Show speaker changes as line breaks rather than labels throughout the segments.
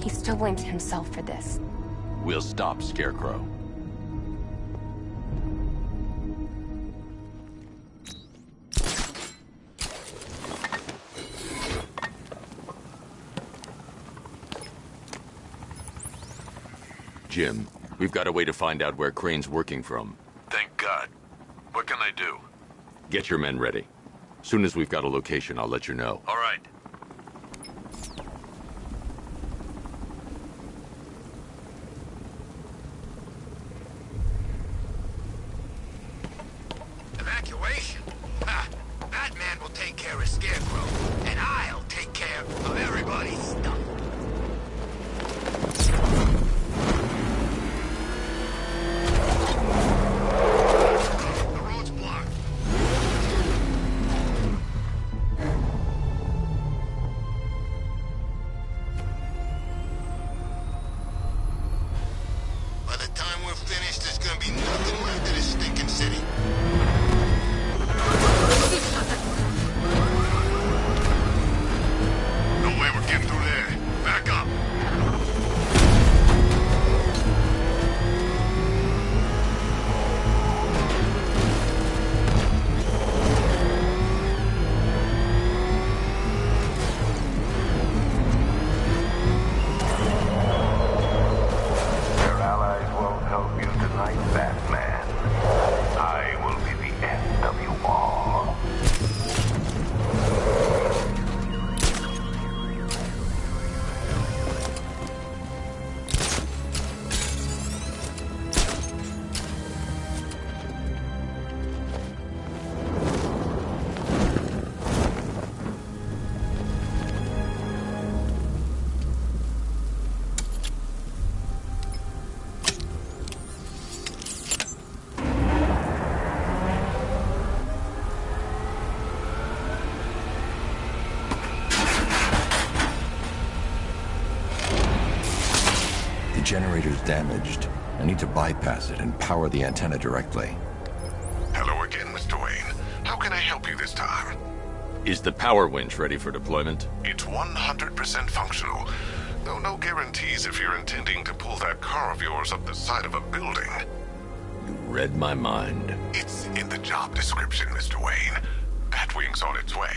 He still blames himself for this.
We'll stop Scarecrow. Jim, we've got a way to find out where Crane's working from.
Thank God. What can I do?
Get your men ready. Soon as we've got a location, I'll let you know.
All right.
Evacuation? Ha! Batman will take care of Scarecrow, and I'll take care of everybody's stuff. The road's blocked. By the time we're finished, there's gonna be nothing left of this stinking city. No way we're getting through there. Back up.
Your allies won't help you tonight, Batman. I will be the end of you all.
The generator's damaged. I need to bypass it and power the antenna directly.
Hello again, Mr. Wayne. How can I help you this time?
Is the power winch ready for deployment?
It's 100% functional, though no guarantees if you're intending to pull that car of yours up the side of a building.
You read my mind.
It's in the job description, Mr. Wayne. Batwing's on its way.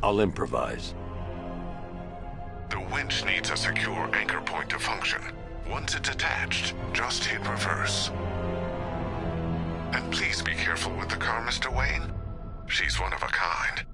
I'll improvise.
The winch needs a secure anchor point to function. Once it's attached, just hit reverse. And please be careful with the car, Mr. Wayne. She's one of a kind.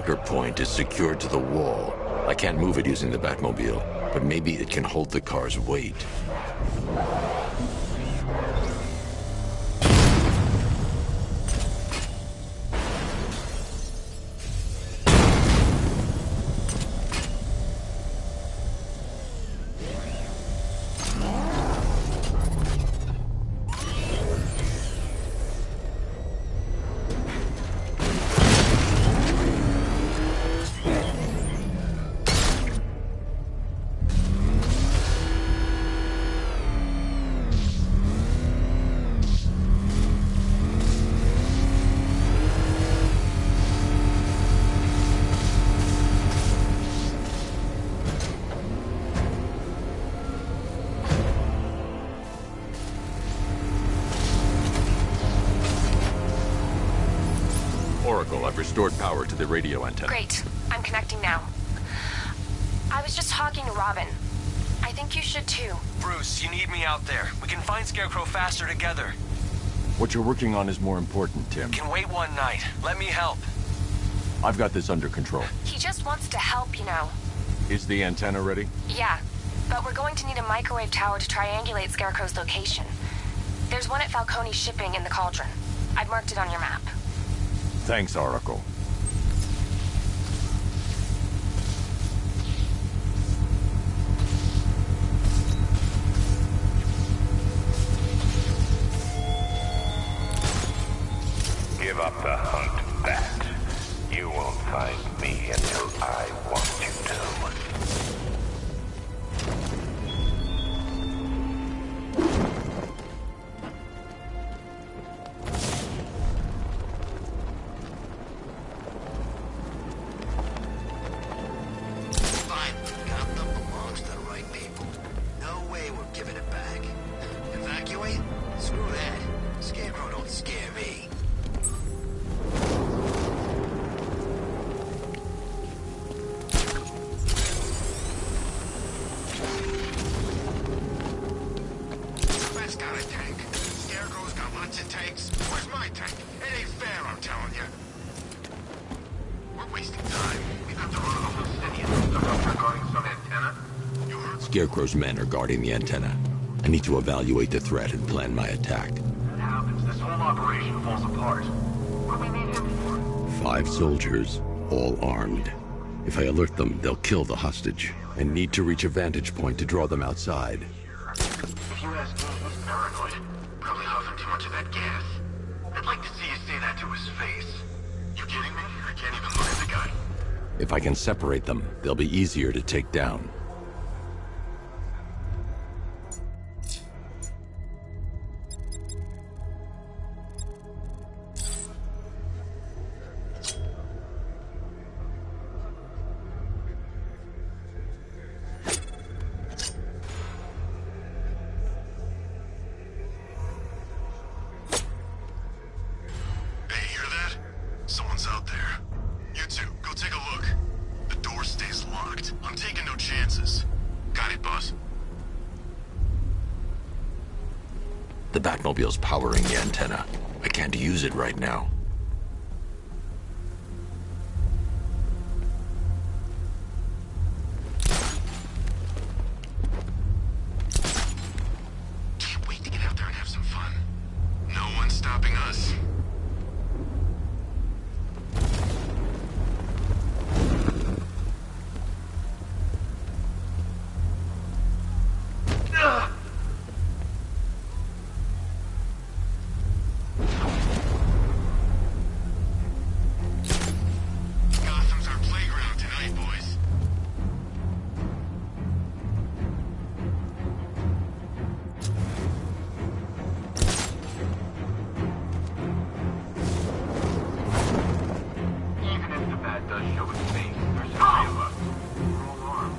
anchor point is secured to the wall. I can't move it using the Batmobile, but maybe it can hold the car's weight. Oracle, I've restored power to the radio antenna.
Great. I'm connecting now. I was just talking to Robin. I think you should too.
Bruce, you need me out there. We can find Scarecrow faster together.
What you're working on is more important, Tim.
Can wait one night. Let me help.
I've got this under control.
He just wants to help, you know.
Is the antenna ready?
Yeah, but we're going to need a microwave tower to triangulate Scarecrow's location. There's one at Falcone Shipping in the Cauldron. I've marked it on your map.
Thanks, Oracle.
Give up the hunt, Bat. You won't find me until I want you to.
Fine. Gotham belongs to the right people. No way we're giving it back. Evacuate? Screw that. Scarecrow don't scare me. Bat's got a tank. Scarecrow's got lots of tanks. Where's my tank? It ain't fair, I'm telling you. We're wasting time. We've got to run a Palestinian. Stuff regarding some antenna. You heard?
Scarecrow's men are guarding the antenna. I need to evaluate the threat and plan my attack.
What happens? This whole operation falls apart. What do we need him for?
5 soldiers, all armed. If I alert them, they'll kill the hostage. I need to reach a vantage point to draw them outside.
If you ask me, he's paranoid. Probably huffing too much of that gas. I'd like to see you say that to his face. You kidding me? I can't even look at the guy.
If I can separate them, they'll be easier to take down.
Hey, hear that? Someone's out there. You two, go take a look. The door stays locked. I'm taking no chances. Got it, boss.
The Batmobile's powering the antenna. I can't use it right now.
Can't wait to get out there and have some fun. No one's stopping us. Gotham's our playground tonight, boys. Even if the bat does show its face, there's 3 of us. We're all armed.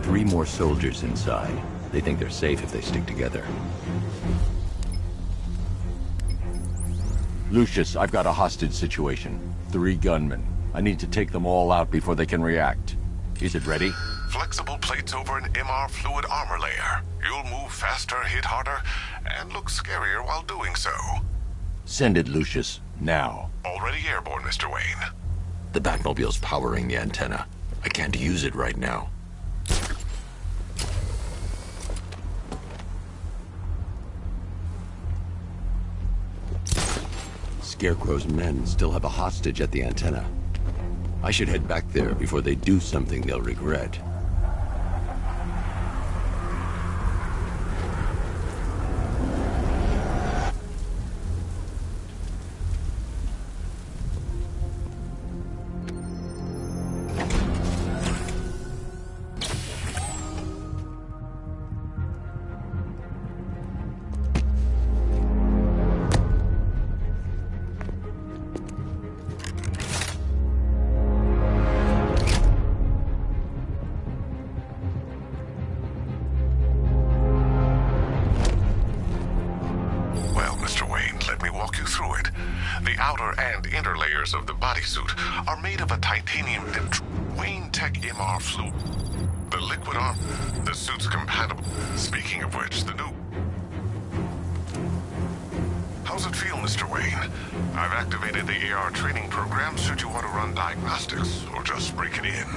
3 more soldiers inside. They think they're safe if they stick together.
Lucius, I've got a hostage situation. 3 gunmen. I need to take them all out before they can react. Is it ready?
Flexible plates over an MR fluid armor layer. You'll move faster, hit harder, and look scarier while doing so.
Send it, Lucius. Now.
Already airborne, Mr. Wayne.
The Batmobile's powering the antenna. I can't use it right now.
Scarecrow's men still have a hostage at the antenna. I should head back there before they do something they'll regret.
Of the bodysuit are made of a titanium Wayne Tech MR fluid. The liquid arm, the suit's compatible. Speaking of which, the new... How's it feel, Mr. Wayne? I've activated the AR training program should you want to run diagnostics or just break it in.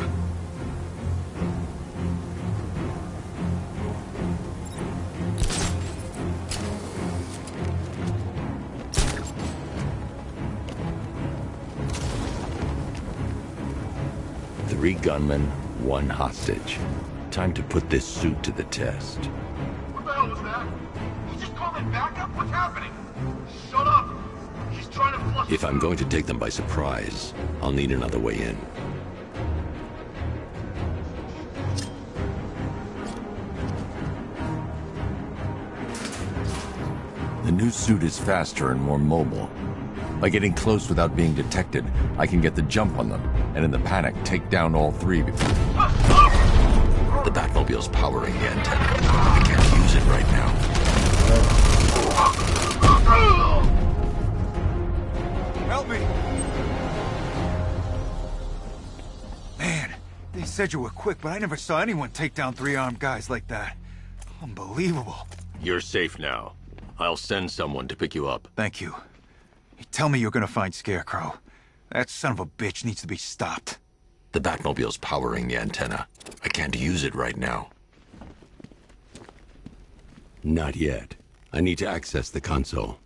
Three gunmen, one hostage. Time to put this suit to the test.
What the hell was that? He just called in backup? What's happening? Shut up! He's trying to flush...
If I'm going to take them by surprise, I'll need another way in.
The new suit is faster and more mobile. By getting close without being detected, I can get the jump on them, and in the panic, take down all three before...
The Batmobile's powering the antenna. I can't use it right now.
Help me! Man, they said you were quick, but I never saw anyone take down three-armed guys like that. Unbelievable.
You're safe now. I'll send someone to pick you up.
Thank you. Tell me you're gonna find Scarecrow. That son of a bitch needs to be stopped.
The Batmobile's powering the antenna. I can't use it right now. Not yet. I need to access the console.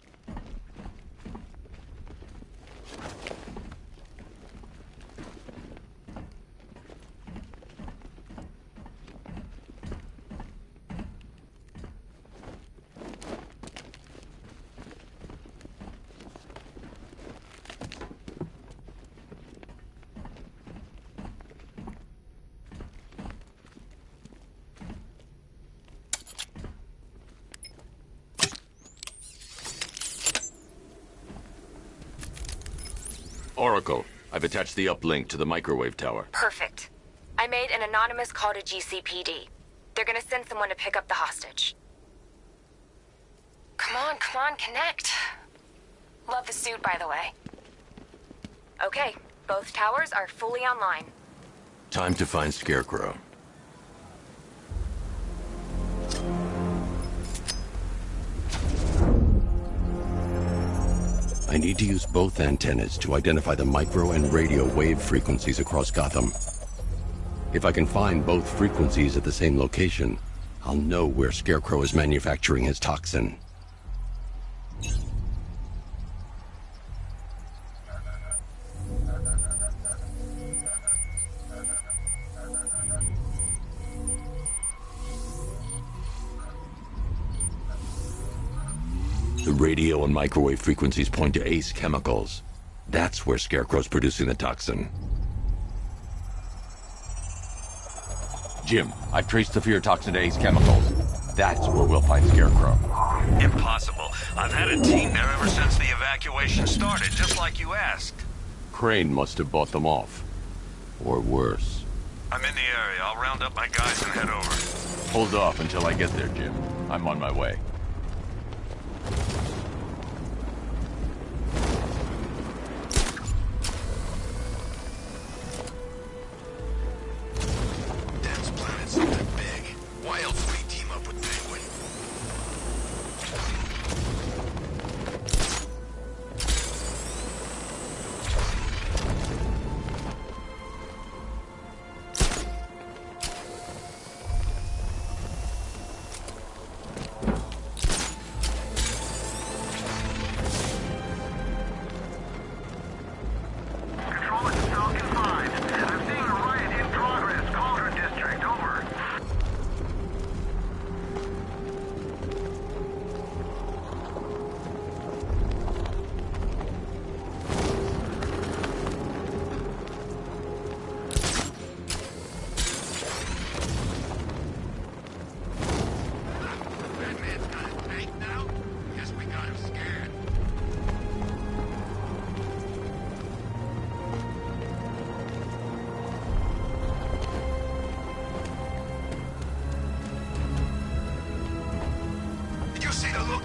Oracle, I've attached the uplink to the microwave tower.
Perfect. I made an anonymous call to GCPD. They're gonna send someone to pick up the hostage. Come on, connect. Love the suit, by the way. Okay, both towers are fully online.
Time to find Scarecrow. I need to use both antennas to identify the micro and radio wave frequencies across Gotham. If I can find both frequencies at the same location, I'll know where Scarecrow is manufacturing his toxin. The radio and microwave frequencies point to Ace Chemicals. That's where Scarecrow's producing the toxin. Jim, I've traced the fear toxin to Ace Chemicals. That's where we'll find Scarecrow.
Impossible. I've had a team there ever since the evacuation started, just like you asked.
Crane must have bought them off. Or worse.
I'm in the area. I'll round up my guys and head over.
Hold off until I get there, Jim. I'm on my way.
Dense planet's not that big. Why else would he team up with Penguin?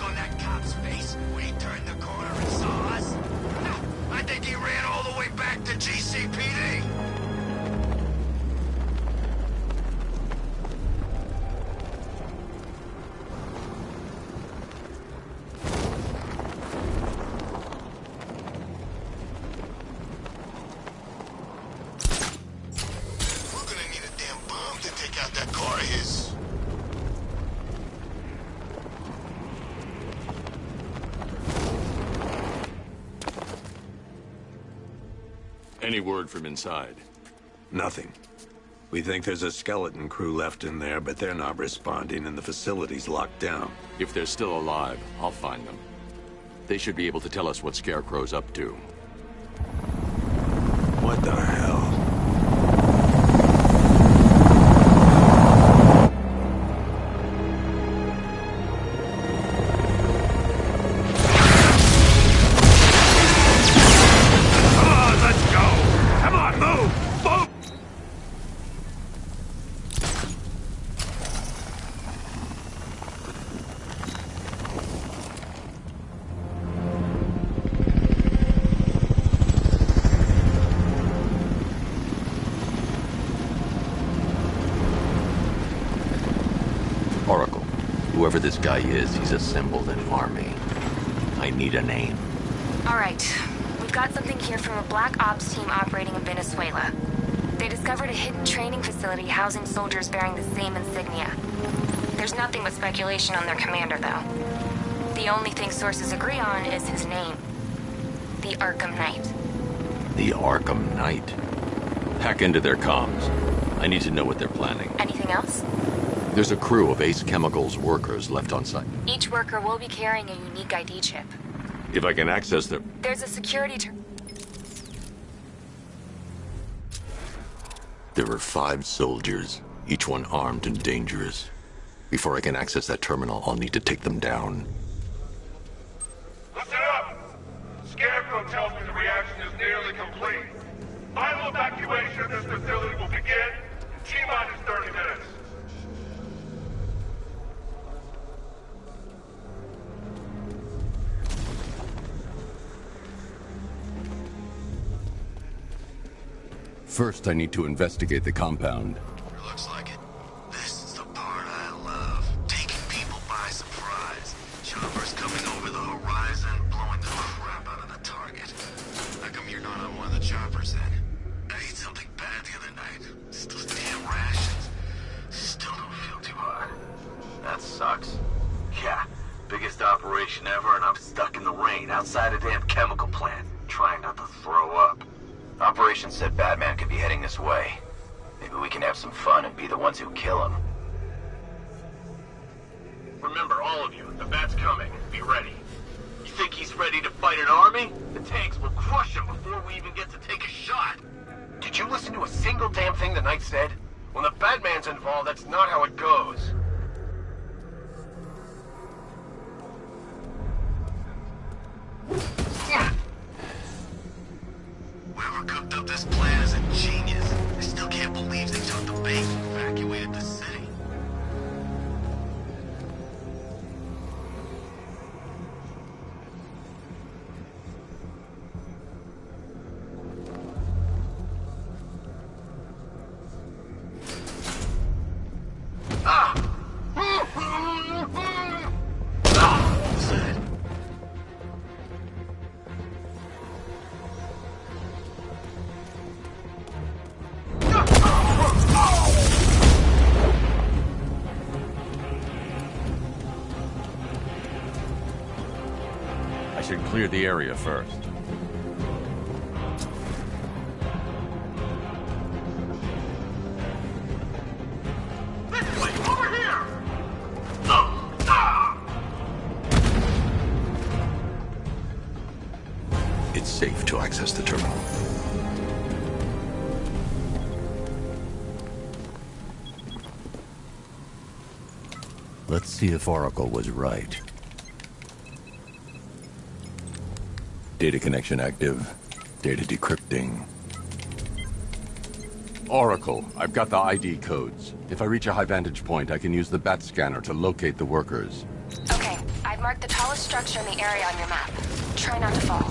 on that cop's face when he turned the corner and saw us? Ha, I think he ran all the way back to GCPD. We're gonna need a damn bomb to take out that car of his.
Any word from inside?
Nothing. We think there's a skeleton crew left in there, but they're not responding and the facility's locked down.
If they're still alive, I'll find them. They should be able to tell us what Scarecrow's up to.
What the hell?
Come on, let's go! Come on, move! Move!
Oracle, whoever this guy is, he's assembled an army. I need a name.
All right. We've got something here from a Black Ops team operating in Venezuela. They discovered a hidden training facility housing soldiers bearing the same insignia. There's nothing but speculation on their commander, though. The only thing sources agree on is his name. The Arkham Knight.
The Arkham Knight. Hack into their comms. I need to know what they're planning.
Anything else?
There's a crew of Ace Chemicals workers left on site.
Each worker will be carrying a unique ID chip.
If I can access their...
There's a security
There are 5 soldiers, each one armed and dangerous. Before I can access that terminal, I'll need to take them down.
Listen up! Scarecrow tells me the reaction is nearly complete. Final evacuation of this facility will begin in T-minus 30 minutes.
First, I need to investigate the compound.
Looks like it. This is the part I love. Taking people by surprise. Choppers coming over the horizon, blowing the crap out of the target. How come you're not on one of the choppers then? I ate something bad the other night. It's those damn rations. Still don't feel too hot.
That sucks. Yeah, biggest operation ever, and I'm stuck in the rain outside a damn chemical plant, trying not to throw up. Operation said Batman could be heading this way. Maybe we can have some fun and be the ones who kill him. Remember, all of you, the Bat's coming. Be ready. You think he's ready to fight an army? The tanks will crush him before we even get to take a shot. Did you listen to a single damn thing the Knight said? When the Batman's involved, that's not how it goes.
Whoever cooked up this plan is a genius. I still can't believe they took the bait and evacuated the city.
I should clear the area first.
This way, over here!
It's safe to access the terminal. Let's see if Oracle was right. Data connection active. Data decrypting. Oracle, I've got the ID codes. If I reach a high vantage point, I can use the bat scanner to locate the workers.
Okay, I I've marked the tallest structure in the area on your map. Try not to fall.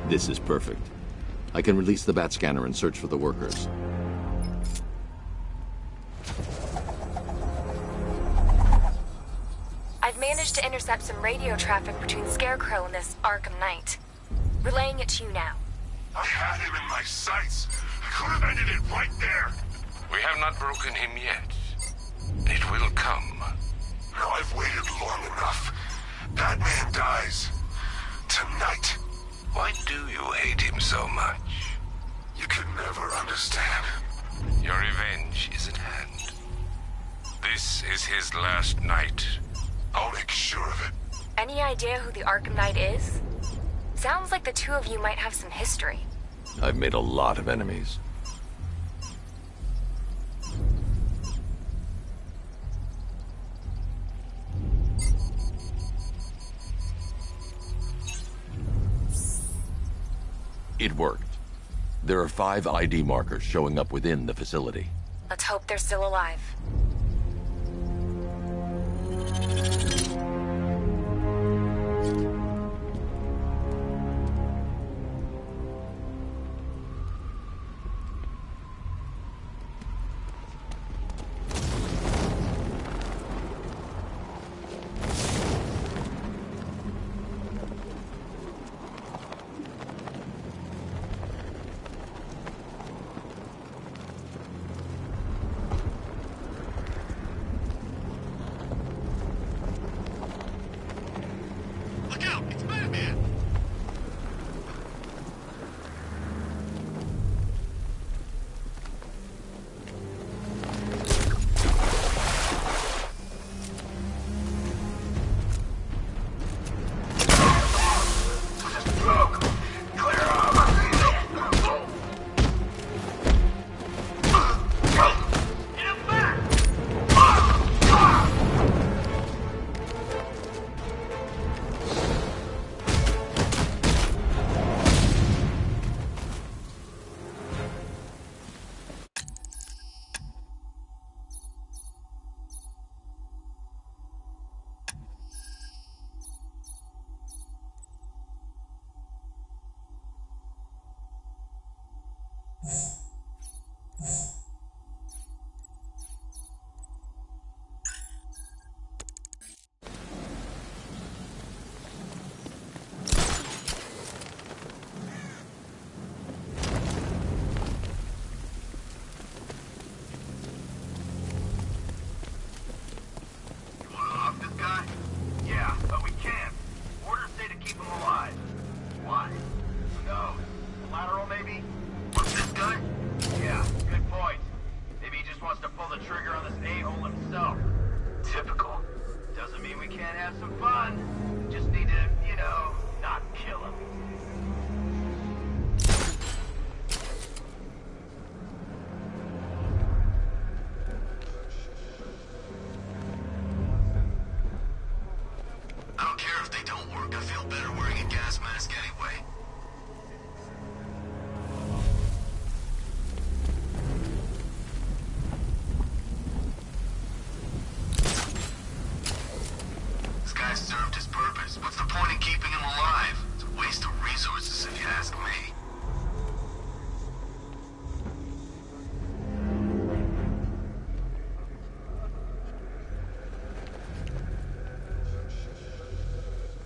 This is perfect. I can release the bat scanner and search for the workers.
I've managed to intercept some radio traffic between Scarecrow and this Arkham Knight. Relaying it to you now.
I had him in my sights. I could have ended it right there.
We have not broken him yet. It will come.
Now I've waited long enough. Batman dies. Tonight.
Why do you hate him so much?
You can never understand.
Your revenge is at hand. This is his last night.
I'll make sure of it.
Any idea who the Arkham Knight is? Sounds like the two of you might have some history.
I've made a lot of enemies. It worked. There are 5 ID markers showing up within the facility.
Let's hope they're still alive.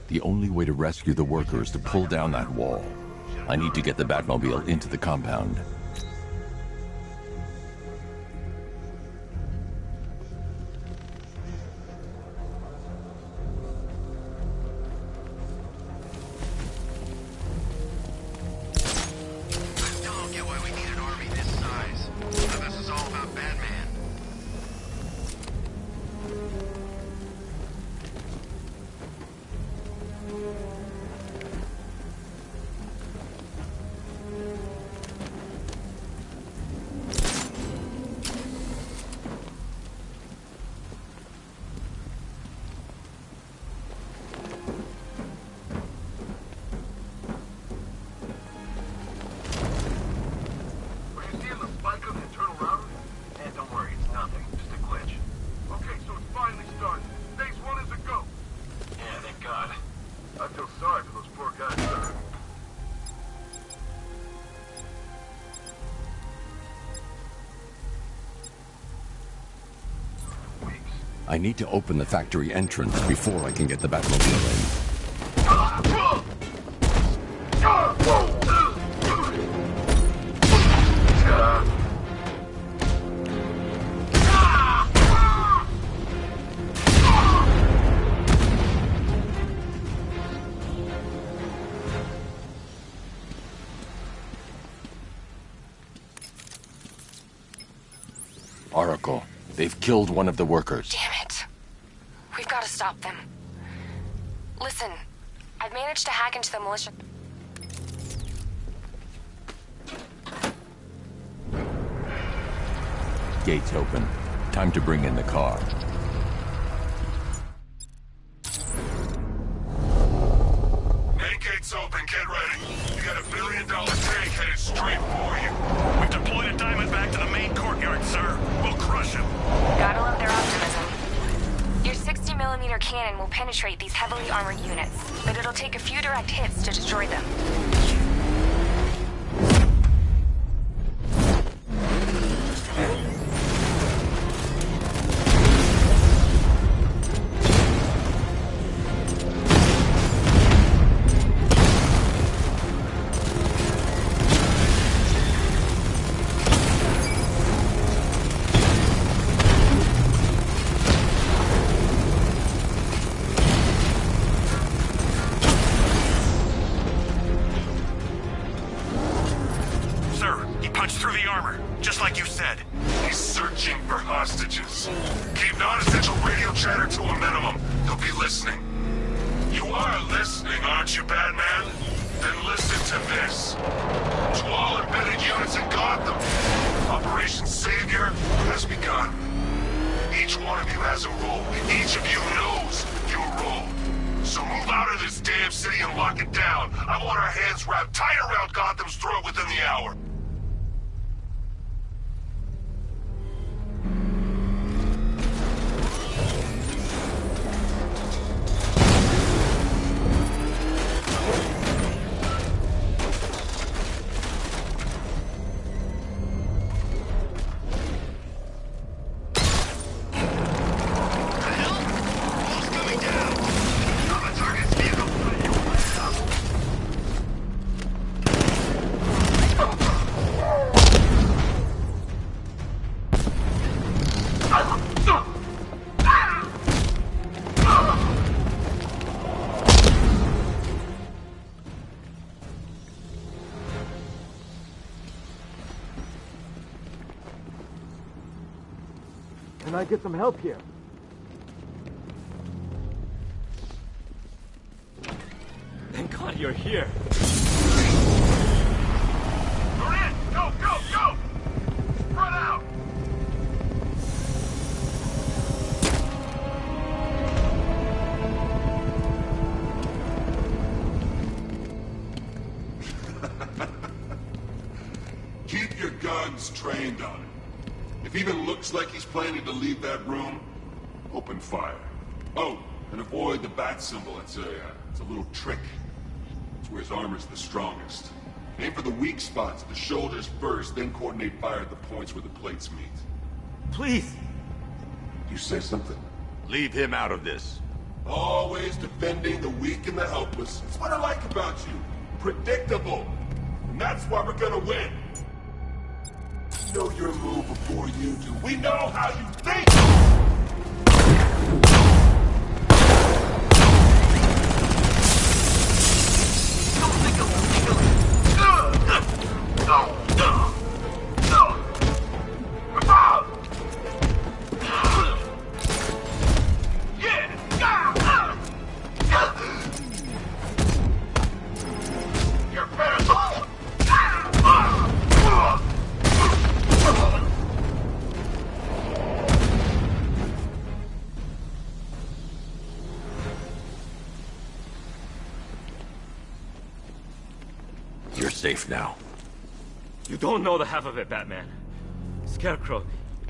The only way to rescue the worker is to pull down that wall. I need to get the Batmobile into the compound.
I've done
I need to open the factory entrance before I can get the Batmobile in.
Oracle, they've killed one of the workers.
Damn it. We've got to stop them. Listen, I've managed to hack into the militia...
Gates open. Time to bring in the car.
Main gate's open, get ready. You got $1 billion tank headed straight for you.
We've deployed a Diamondback to the main courtyard, sir. We'll crush him.
Gotta love their optimism. Your 60mm cannon will penetrate these heavily armored units, but it'll take a few direct hits to destroy them.
Can I get some help here? Thank God you're here.
You're in! Go, go, go! Spread out!
Keep your guns trained on him. If he even looks like he's planning to leave that room, open fire. Oh, and avoid the bat symbol. It's a little trick. It's where his armor's the strongest. Aim for the weak spots, the shoulders first, then coordinate fire at the points where the plates meet.
Please!
You say something?
Leave him out of this.
Always defending the weak and the helpless. It's what I like about you. Predictable. And that's why we're gonna win. Know your move before you do. We know how you think!
You're safe now.
You don't know the half of it, Batman. Scarecrow,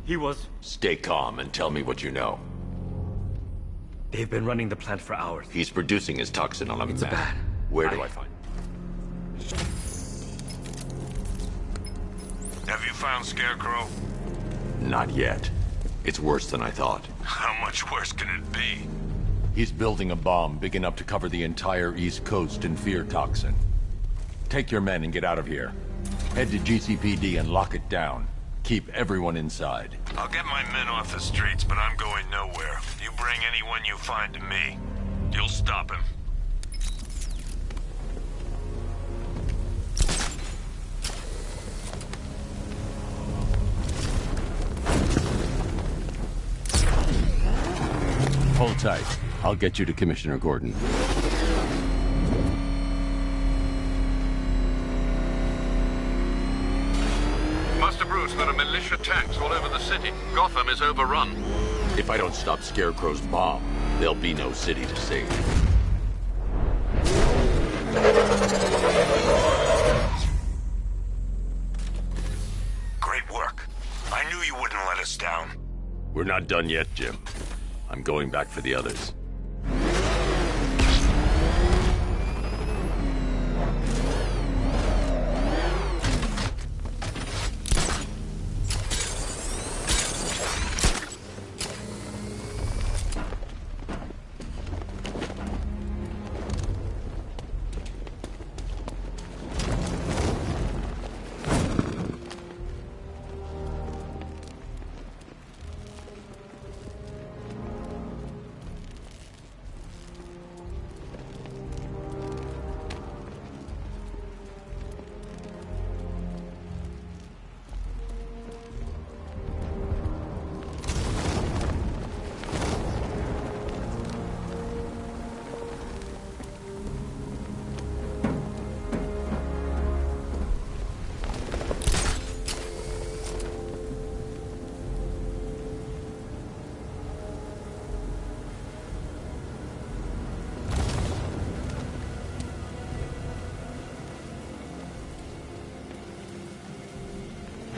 he was...
Stay calm and tell me what you know.
They've been running the plant for hours.
He's producing his toxin on a
It's a
map.
bat.
Where do I find it?
Have you found Scarecrow?
Not yet.
It's worse than I thought.
How much worse can it be?
He's building a bomb big enough to cover the entire East Coast in fear toxin. Take your men and get out of here. Head to GCPD and lock it down. Keep everyone inside.
I'll get my men off the streets, but I'm going nowhere. You bring anyone you find to me. You'll stop him.
Hold tight. I'll get you to Commissioner Gordon.
Master Bruce, there are militia tanks all over the city. Gotham is overrun.
If I don't stop Scarecrow's bomb, there'll be no city to save.
Great work. I knew you wouldn't let us down.
We're not done yet, Jim. I'm going back for the others.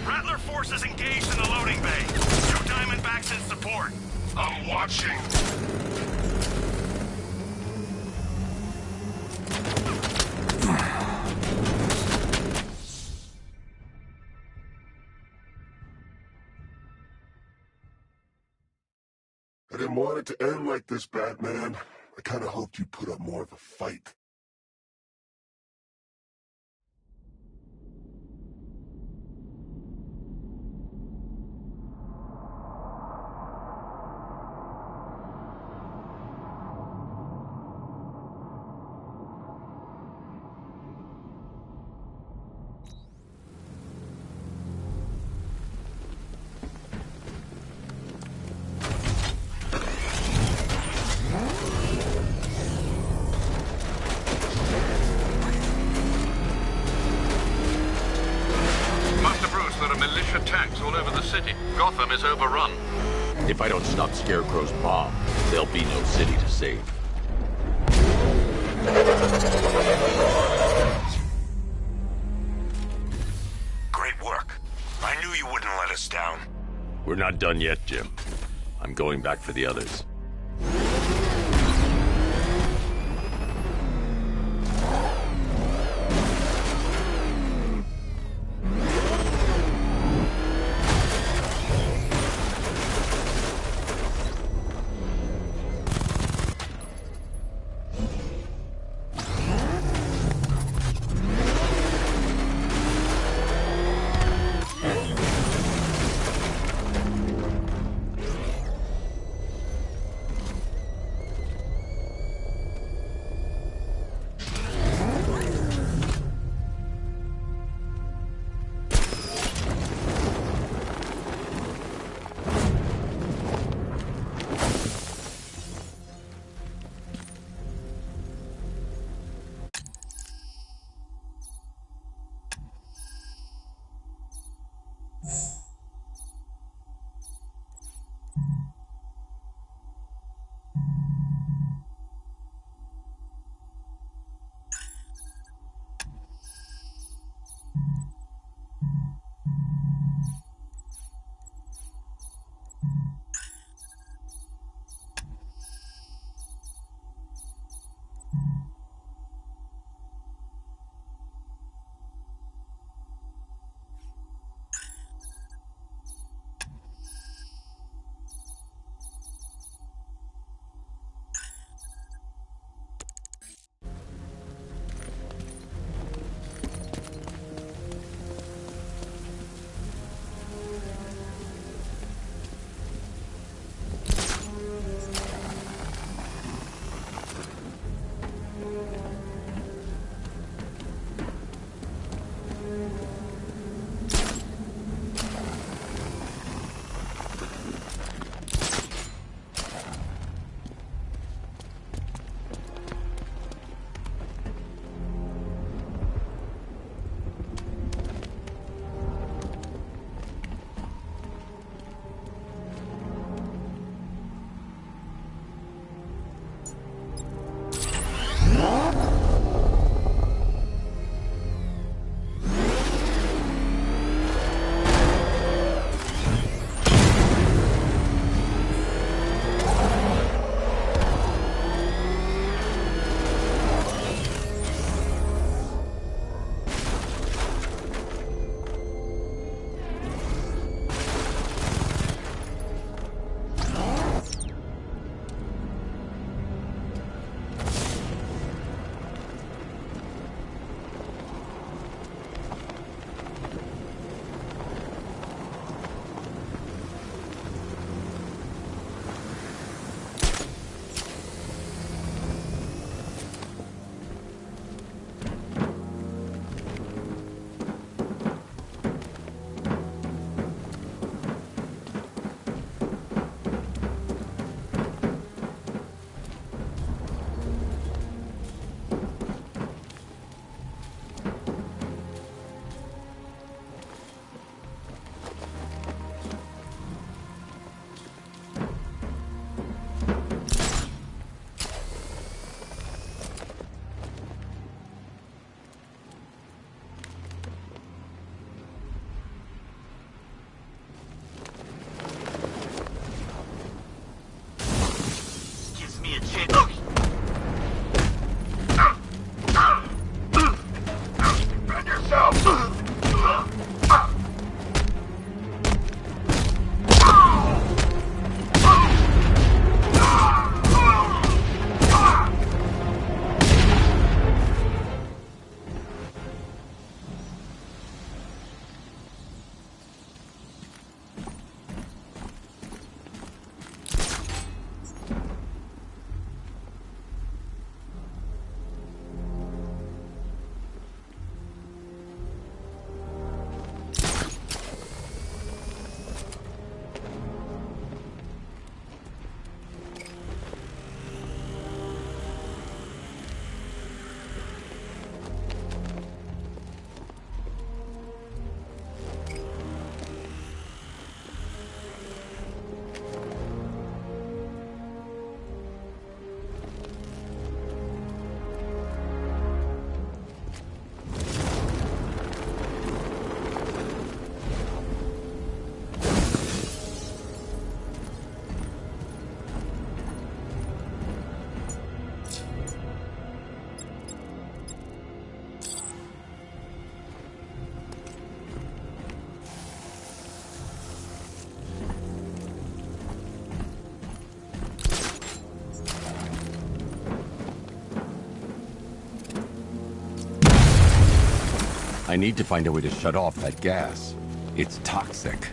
Rattler forces engaged in the loading bay. 2 Diamondbacks in support.
I'm watching. I didn't want it to end like this, Batman. I kind of hoped you'd put up more of a fight.
Tanks all over the city. Gotham is overrun.
If I don't stop Scarecrow's bomb, there'll be no city to save.
Great work. I knew you wouldn't let us down.
We're not done yet, Jim. I'm going back for the others. I need to find a way to shut off that gas. It's toxic.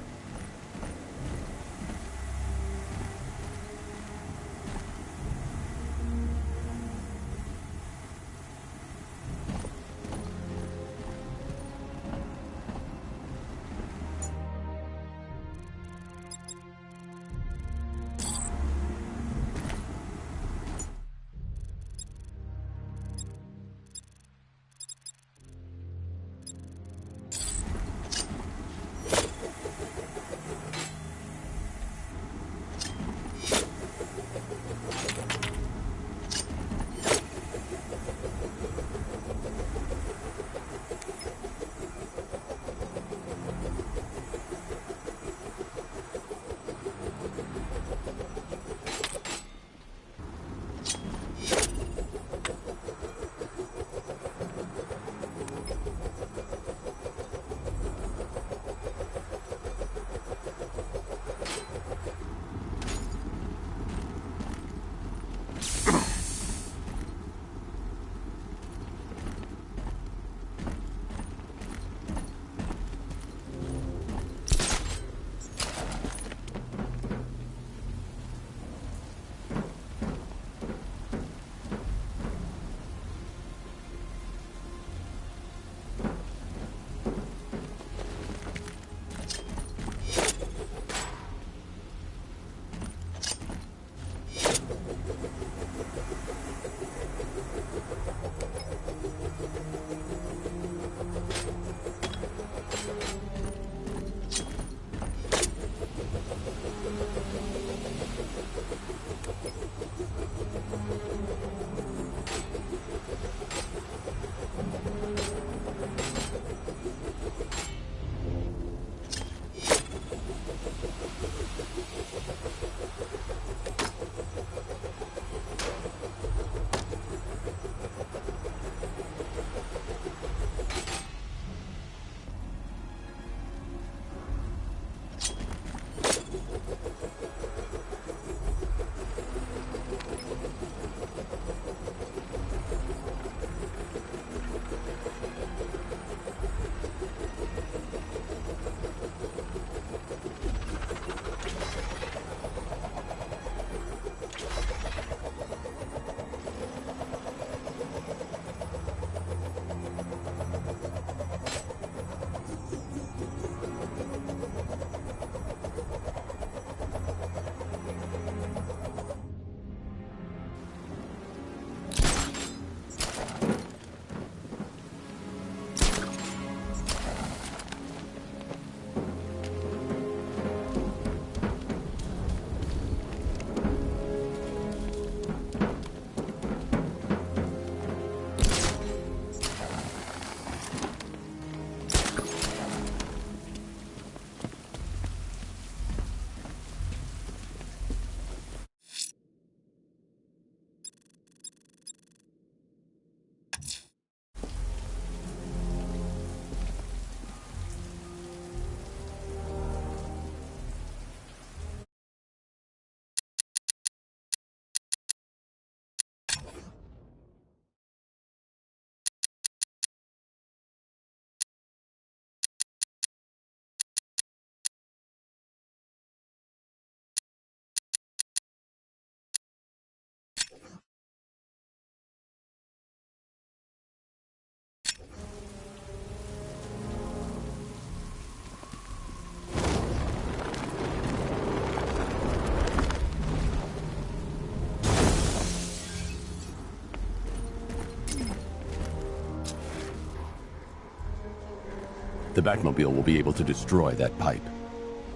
The Batmobile will be able to destroy that pipe.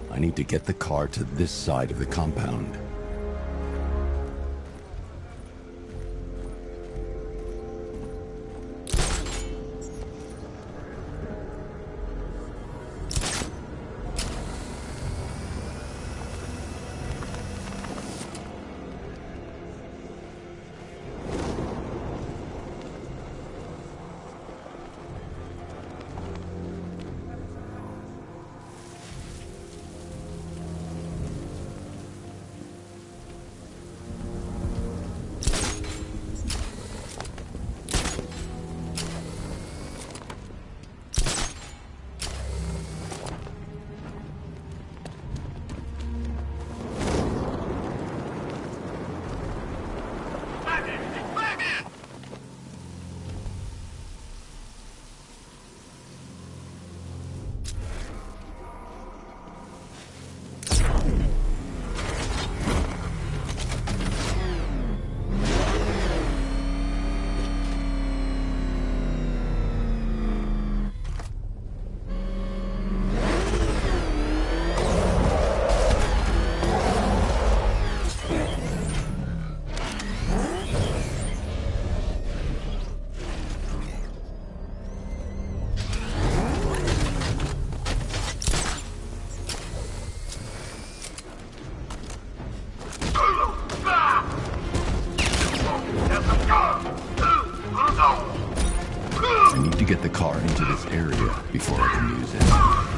I need to get the car to this side of the compound. I need to get the car into this area before I can use it.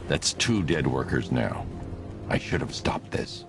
That's 2 dead workers now. I should have stopped this.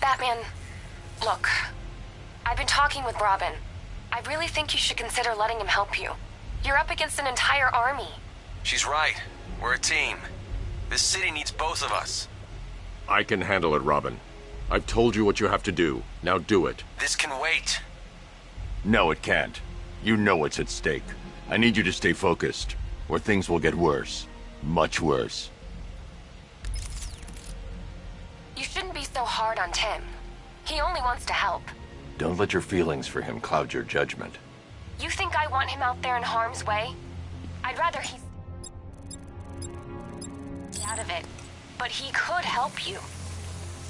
Batman, look. I've been talking with Robin. I really think you should consider letting him help you. You're up against an entire army.
She's right. We're a team. This city needs both of us.
I can handle it, Robin. I've told you what you have to do. Now do it.
This can wait.
No, it can't. You know what's at stake. I need you to stay focused, or things will get worse. Much worse.
You shouldn't be so hard on Tim. He only wants to help.
Don't let your feelings for him cloud your judgment.
You think I want him out there in harm's way? I'd rather he's out of it. But he could help you.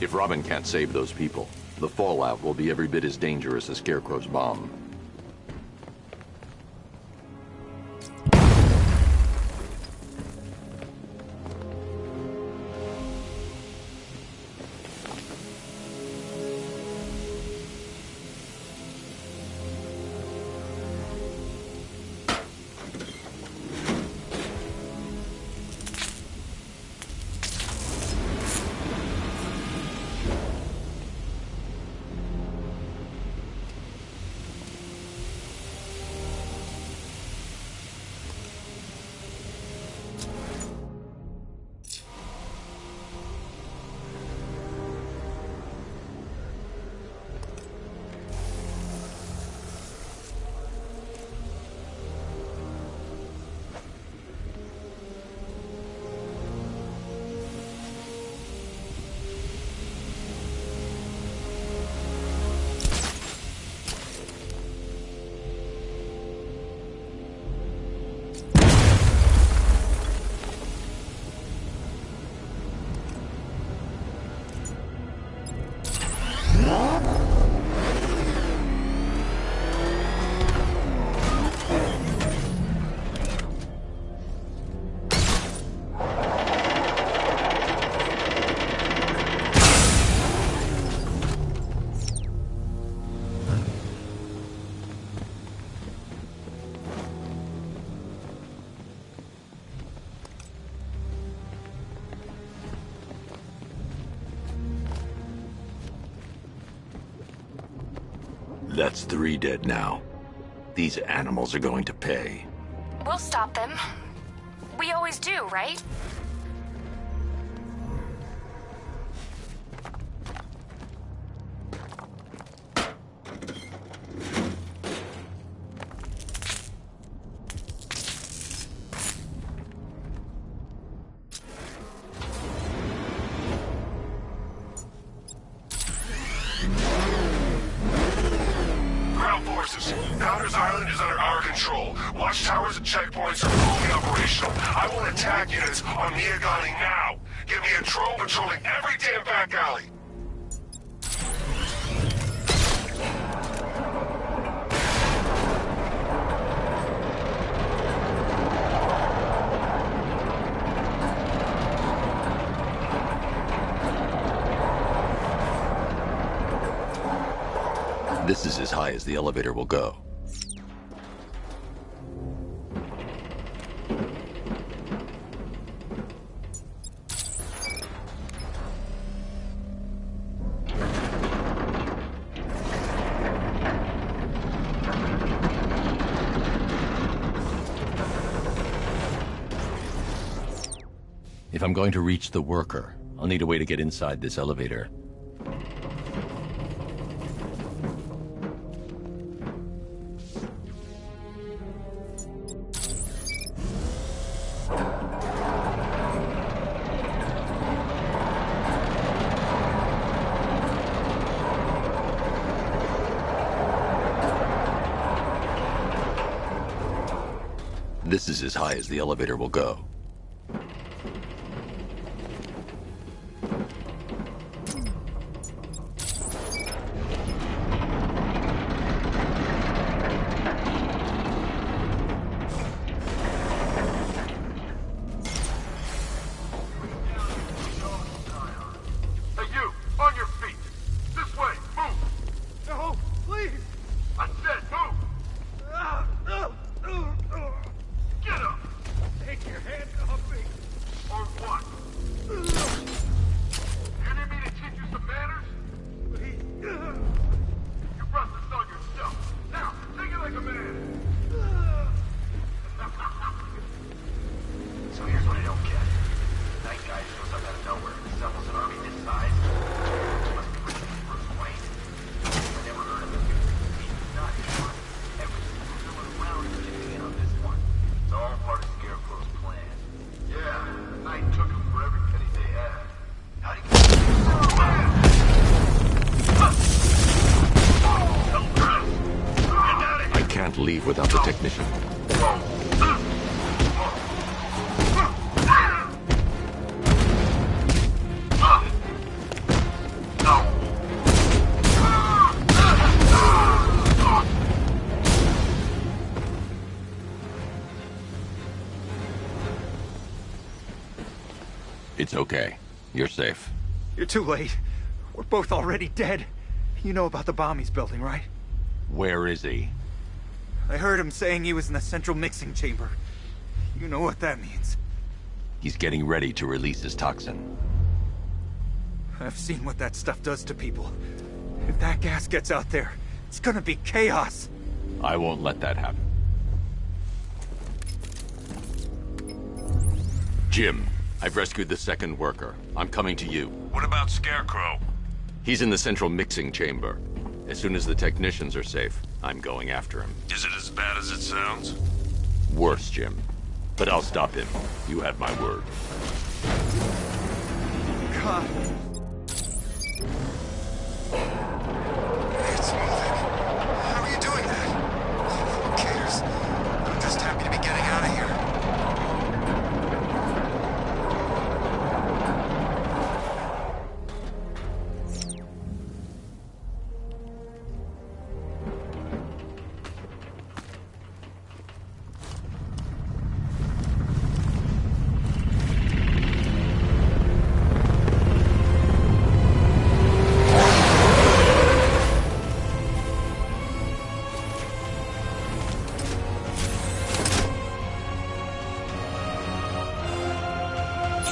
If Robin can't save those people, the fallout will be every bit as dangerous as Scarecrow's bomb. That's 3 dead now. These animals are going to pay.
We'll stop them. We always do, right?
Watchtowers and checkpoints are fully operational. I want attack units on Miagani now. Get me a drone patrolling every damn back alley.
This is as high as the elevator will go. If I'm going to reach the worker, I'll need a way to get inside this elevator. This is as high as the elevator will go. Leave without the technician. It's okay. You're safe.
You're too late. We're both already dead. You know about the bomb he's building, right?
Where is he?
I heard him saying he was in the central mixing chamber. You know what that means.
He's getting ready to release his toxin.
I've seen what that stuff does to people. If that gas gets out there, it's gonna be chaos.
I won't let that happen. Jim, I've rescued the second worker. I'm coming to you.
What about Scarecrow?
He's in the central mixing chamber. As soon as the technicians are safe, I'm going after him.
Is it as bad as it sounds?
Worse, Jim. But I'll stop him. You have my word.
God.
It's moving. How are you doing that? Who cares? I'm just happy to be getting out of here.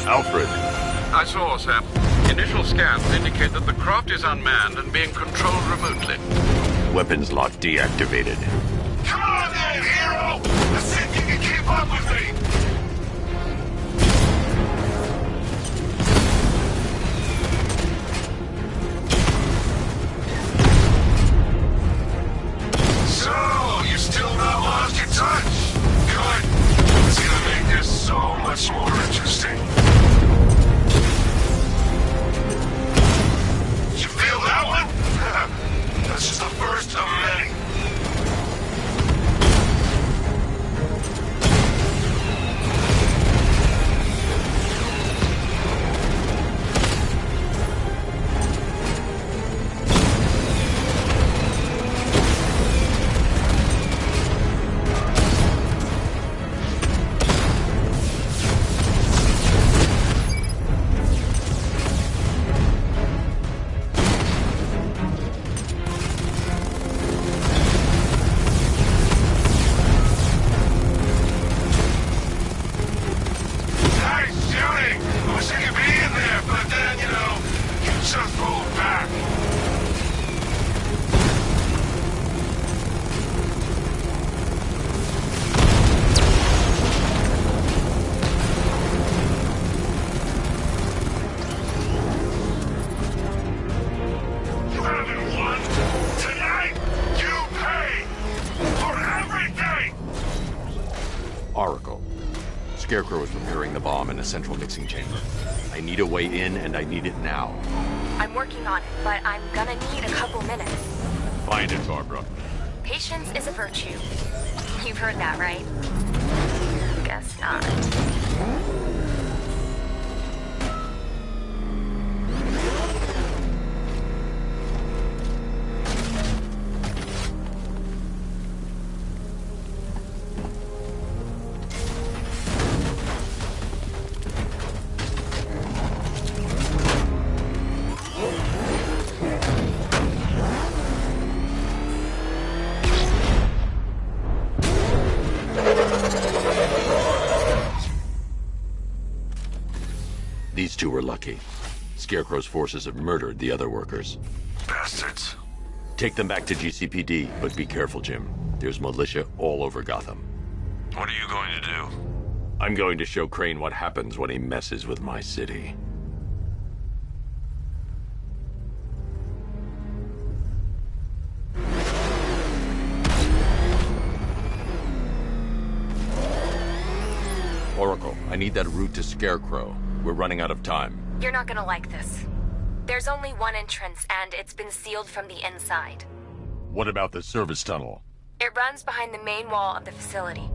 Alfred.
I saw, Sam. Initial scans indicate that the craft is unmanned and being controlled remotely.
Weapons lock deactivated.
Come on then, hero! Let's see if you can keep up with me! So, you still not lost your touch? Good. It's gonna make this so much more interesting. You feel that one? That's just the first of many.
Oracle. Scarecrow is preparing the bomb in a central mixing chamber. I need a way in, and I need it now.
I'm working on it, but I'm gonna need a couple minutes.
Find it, Barbara.
Patience is a virtue. You've heard that, right? Guess not.
These two were lucky. Scarecrow's forces have murdered the other workers.
Bastards.
Take them back to GCPD, but be careful, Jim. There's militia all over Gotham.
What are you going to do?
I'm going to show Crane what happens when he messes with my city. Oracle, I need that route to Scarecrow. We're running out of time.
You're not gonna like this. There's only one entrance, and it's been sealed from the inside.
What about the service tunnel?
It runs behind the main wall of the facility.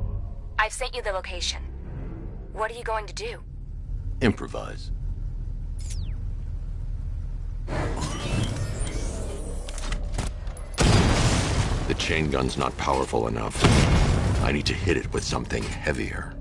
I've sent you the location. What are you going to do?
Improvise. The chain gun's not powerful enough. I need to hit it with something heavier.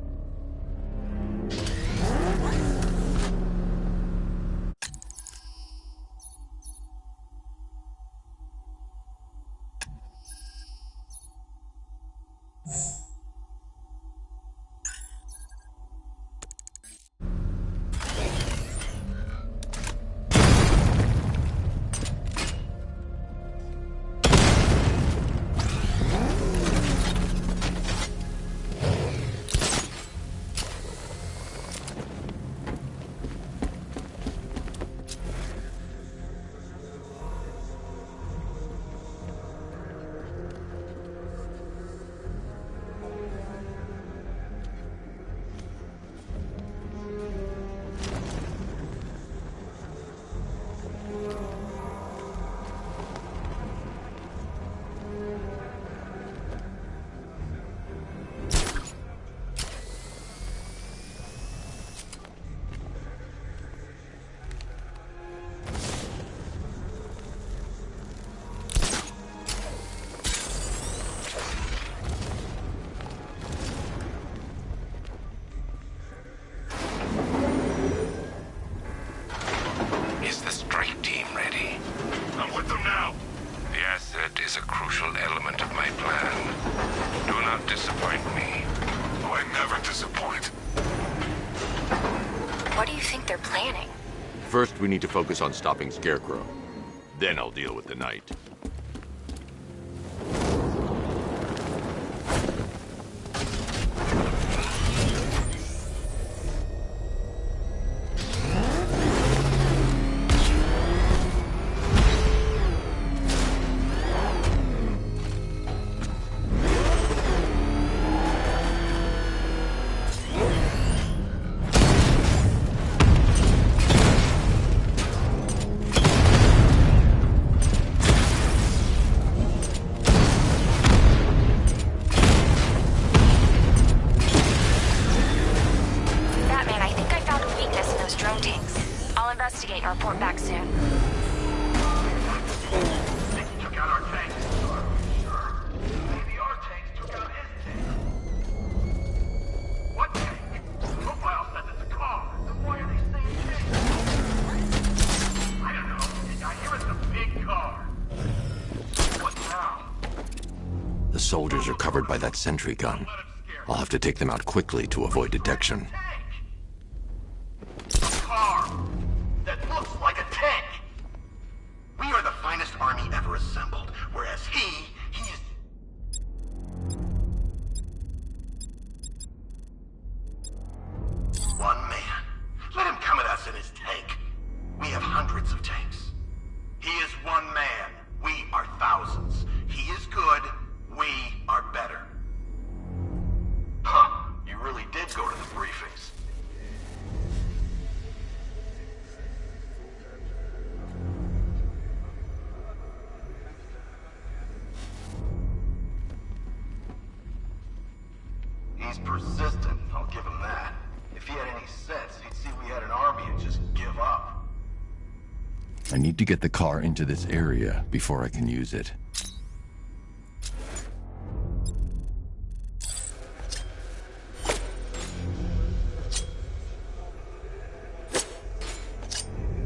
First, we need to focus on stopping Scarecrow. Then I'll deal with the Knight. Soldiers are covered by that sentry gun. I'll have to take them out quickly to avoid detection.
A car that looks like a tank. We are the finest army ever assembled, whereas he's... one man. Let him come at us in his tank. We have hundreds of tanks. He is one man. We are thousands. He is good. We are better. Huh. You He's persistent, I'll give him that. If he had any sense, he'd see we had an army and just give up.
I need to get the car into this area before I can use it.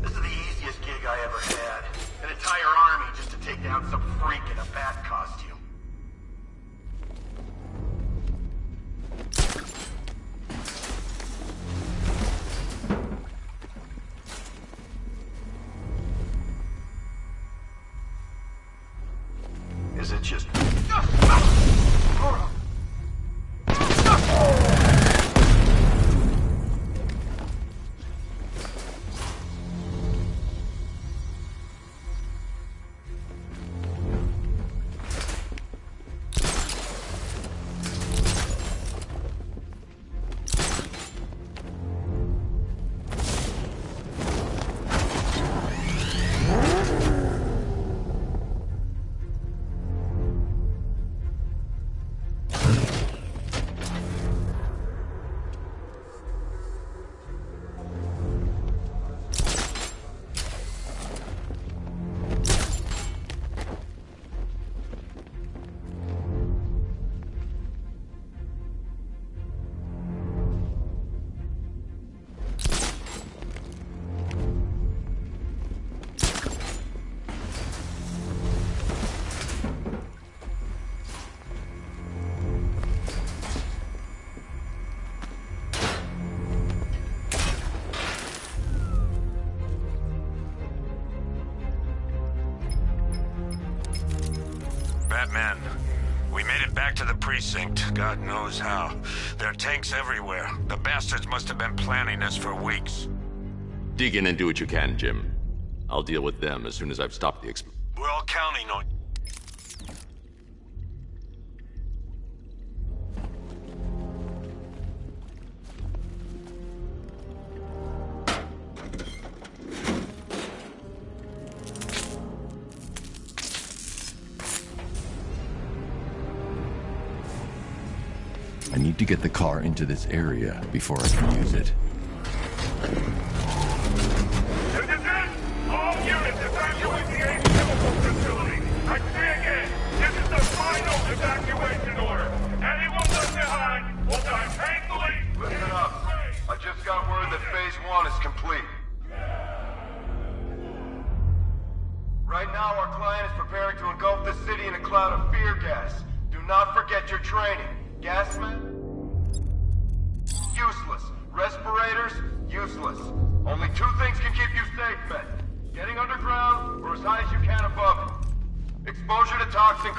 This is the easiest gig I ever had. An entire army just to take down some freak in a bat costume. Is it just...
Batman, we made it back to the precinct, God knows how. There are tanks everywhere. The bastards must have been planning this for weeks.
Dig in and do what you can, Jim. I'll deal with them as soon as I've stopped the
We're all counting on...
I need to get the car into this area before I can use it.
All units evacuate the Ace Chemical Facility. I say again, this is the final evacuation order. Anyone left behind will die painfully.
Listen up. I just got word that Phase 1 is complete. Right now, our client is preparing to engulf the city in a cloud of fear gas. Do not forget your training. Gas men? Useless. Respirators? Useless. Only two things can keep you safe, men. Getting underground, or as high as you can above it. Exposure to toxin...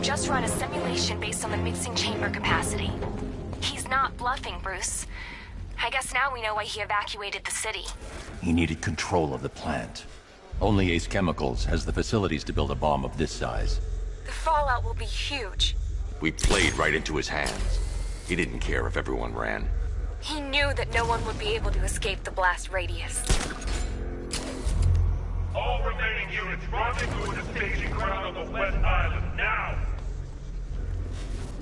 Just run a simulation based on the mixing chamber capacity. He's not bluffing, Bruce. I guess now we know why he evacuated the city.
He needed control of the plant.
Only Ace Chemicals has the facilities to build a bomb of this size.
The fallout will be huge.
We played right into his hands. He didn't care if everyone ran.
He knew that no one would be able to escape the blast radius.
All remaining units rendezvous at the staging ground on the West Island, now!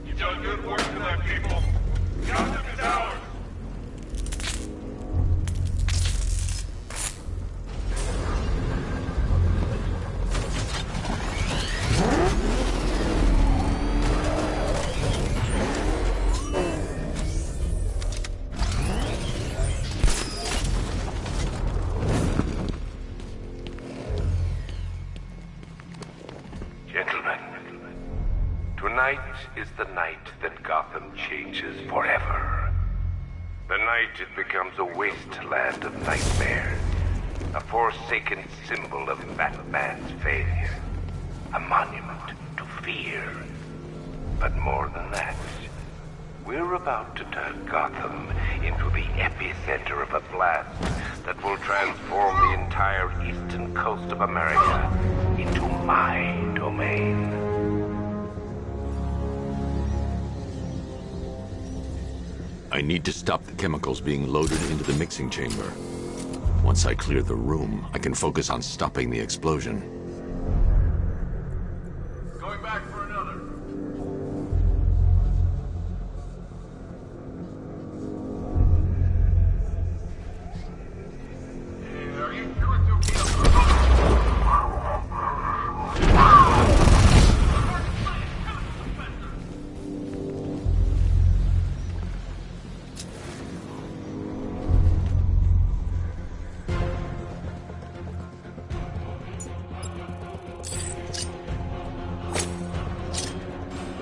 You've done good work tonight, people. Gotham is ours!
Tonight is the night that Gotham changes forever. The night it becomes a wasteland of nightmares. A forsaken symbol of Batman's failure. A monument to fear. But more than that, we're about to turn Gotham into the epicenter of a blast that will transform the entire eastern coast of America into my domain.
I need to stop the chemicals being loaded into the mixing chamber. Once I clear the room, I can focus on stopping the explosion.
Going back for another.
Are you sure it's okay?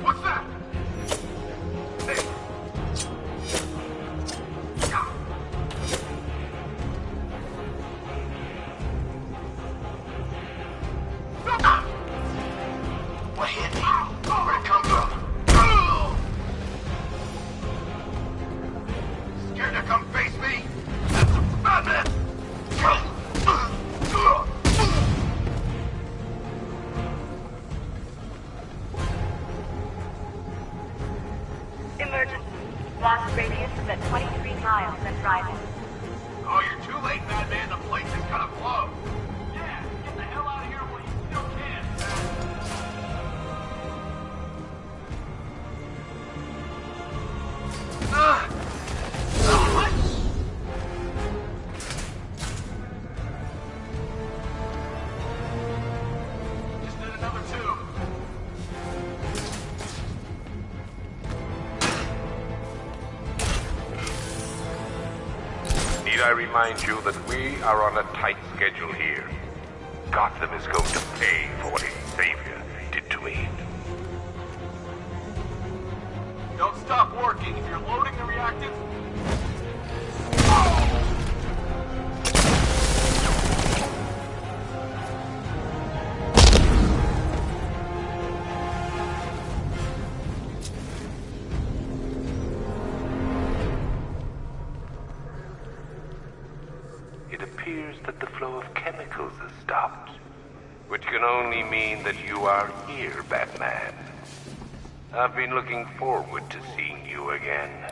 What's that? Hey. What hit me? Where'd it come from? Scared to come face me? That's a Batman!
Emergency. Blast radius is at 23 miles and rising.
Oh, you're too late, Batman. The place is gonna blow. Yeah, get the hell out of here while you still can. What? Just did another two.
Need I remind you that we are on a tight schedule here? Gotham is going to pay for what its savior did to me.
Don't stop working. If you're loading the reactants...
It appears that the flow of chemicals has stopped, which can only mean that you are here, Batman. I've been looking forward to seeing you again.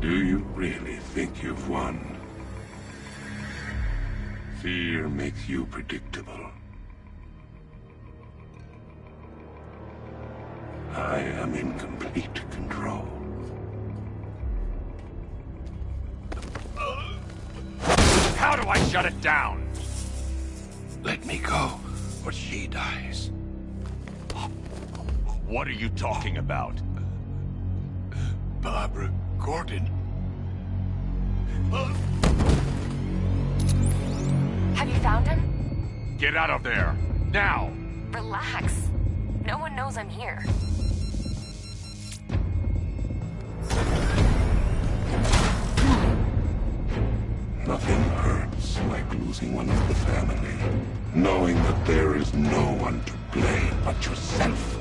Do you really think you've won? Fear makes you predictable. I am in complete control.
How do I shut it down?
Let me go, or she dies.
What are you talking about?
Barbara Gordon.
Have you found him?
Get out of there! Now!
Relax. No one knows I'm here.
Nothing hurts like losing one of the family. Knowing that there is no one to blame but yourself.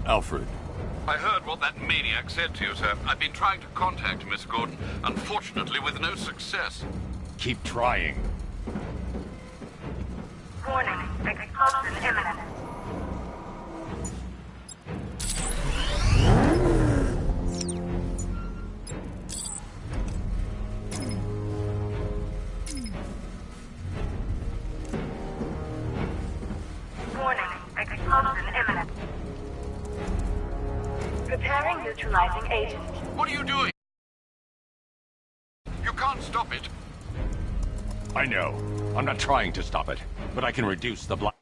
Alfred.
I heard what that maniac said to you, sir. I've been trying to contact Miss Gordon, unfortunately with no success.
Keep trying.
Warning. Explosion imminent. Warning. Explosion imminent. Preparing neutralizing agent.
What are you doing? You can't stop it.
I know. I'm not trying to stop it, but I can reduce the blast.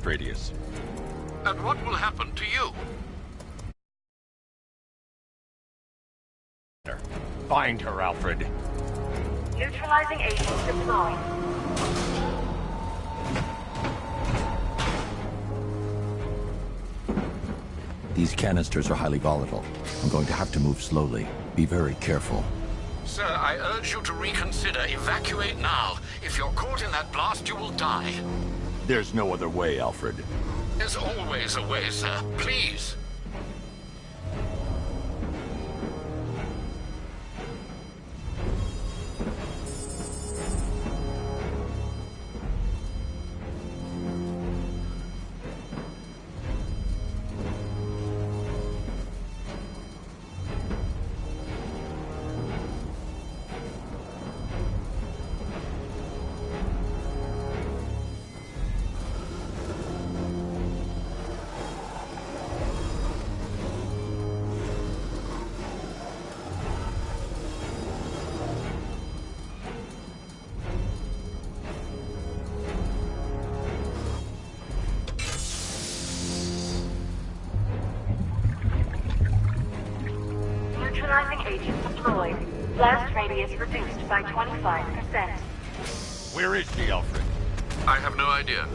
Radius.
And what will happen to you?
Find her, Alfred.
Neutralizing agent deployed.
These canisters are highly volatile. I'm going to have to move slowly. Be very careful.
Sir, I urge you to reconsider. Evacuate now. If you're caught in that blast, you will die.
There's no other way, Alfred.
There's always a way, sir. Please.
Neutralizing agent deployed. Blast radius reduced by 25%.
Where is she, Alfred?
I have no idea.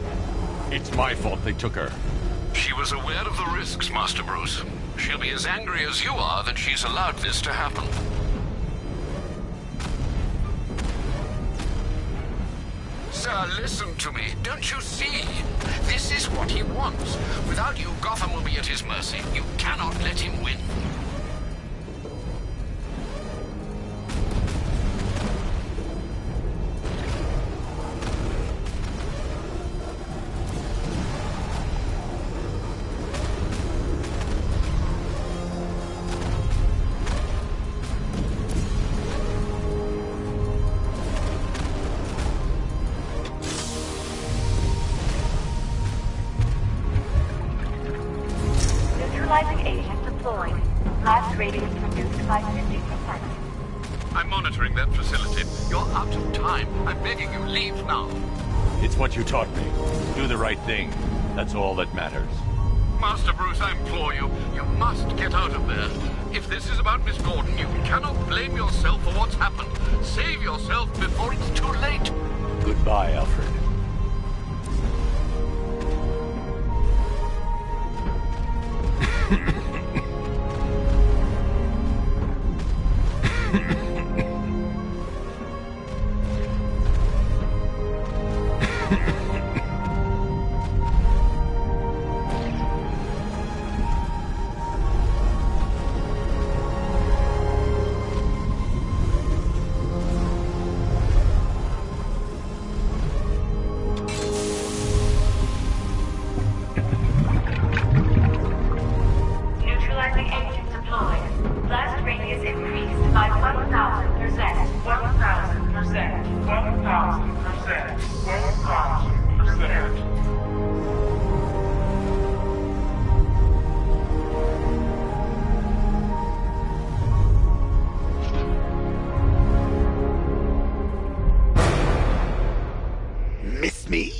It's my fault they took her.
She was aware of the risks, Master Bruce. She'll be as angry as you are that she's allowed this to happen. Sir, listen to me. Don't you see? This is what he wants. Without you, Gotham will be at his mercy. You cannot let him win.
Neutralizing agent deployed. Blast radius reduced by 50%.
I'm monitoring that facility. You're out of time. I'm begging you, leave now.
It's what you taught me. Do the right thing. That's all that matters.
Master Bruce, I implore you, you must get out of there. If this is about Miss Gordon, you cannot blame yourself for what's happened. Save yourself before it's too late.
Goodbye, Alfred.
miss me?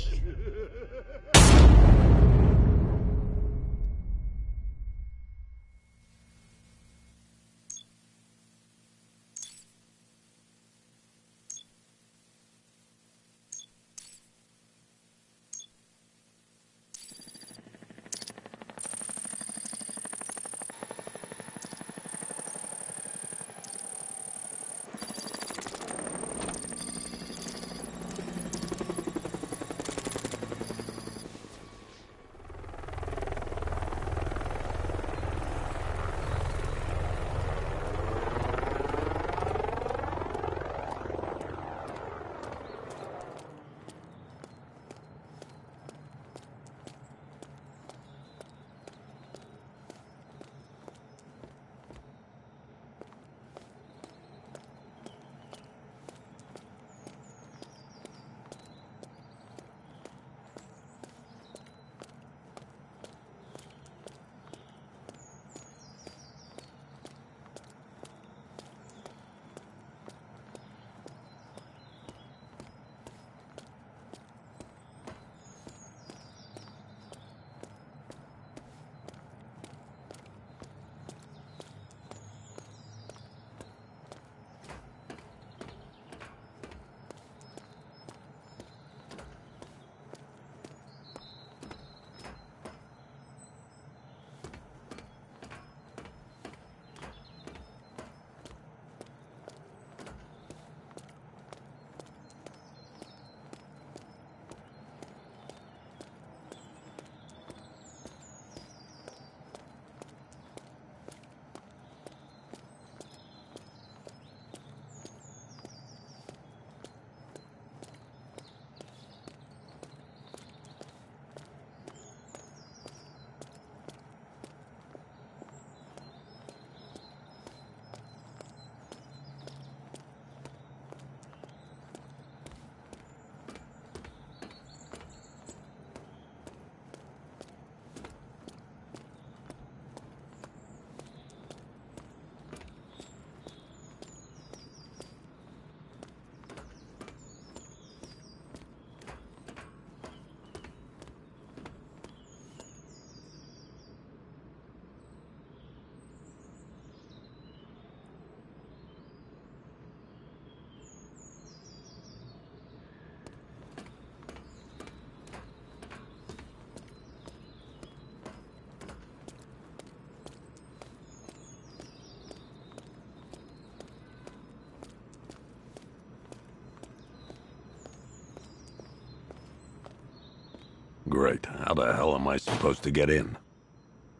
Great. How the hell am I supposed to get in?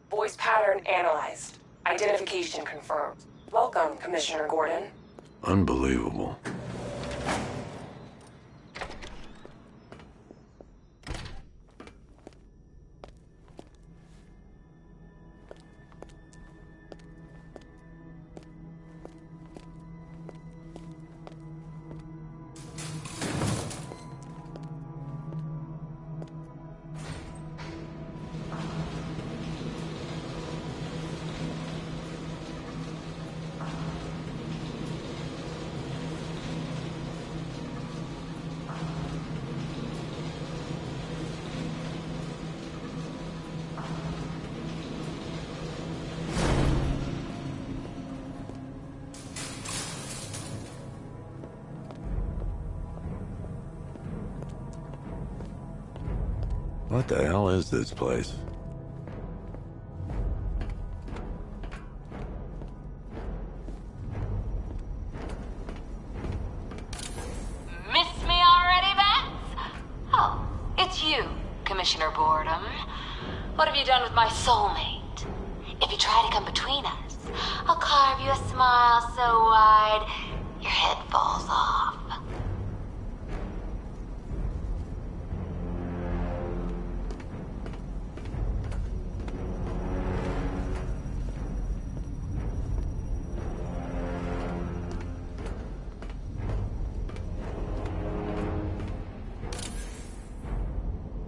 Voice pattern analyzed. Identification confirmed. Welcome, Commissioner Gordon.
Unbelievable. What the hell is this place?
Miss me already, Bats? Oh, it's you, Commissioner Boredom. What have you done with my soulmate? If you try to come between us, I'll carve you a smile so wide your head falls off.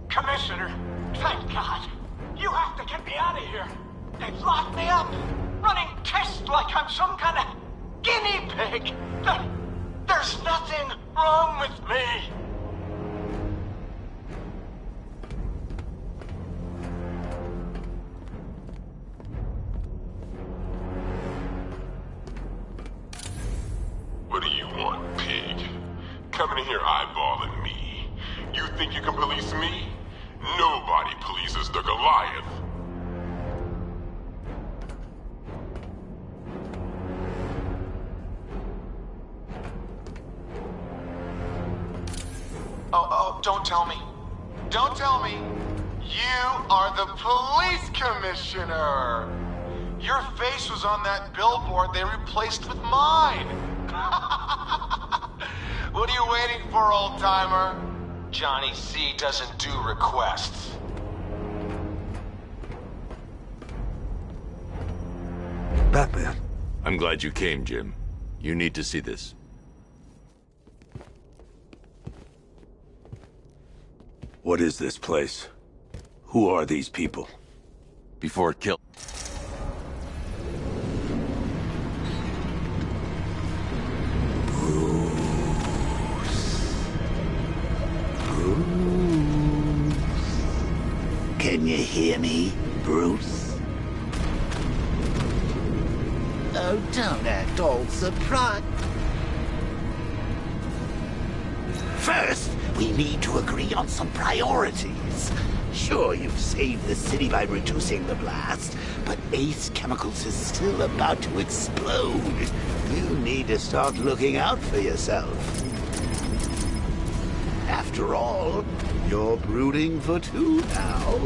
Commissioner, thank God. You have to get me out of here. They've locked me up, running tests like I'm some kind of guinea pig. There's nothing wrong with me.
police me? Nobody polices the Goliath.
Oh, don't tell me. Don't tell me. You are the police commissioner. Your face was on that billboard they replaced with mine. What are you waiting for, old-timer? Johnny C doesn't do requests.
Batman.
I'm glad you came, Jim. You need to see this.
What is this place? Who are these people?
Before it killed...
Can you hear me, Bruce? Oh, don't act all surprised. First, we need to agree on some priorities. Sure, you've saved the city by reducing the blast, but Ace Chemicals is still about to explode. You need to start looking out for yourself. After all, you're brooding for two now.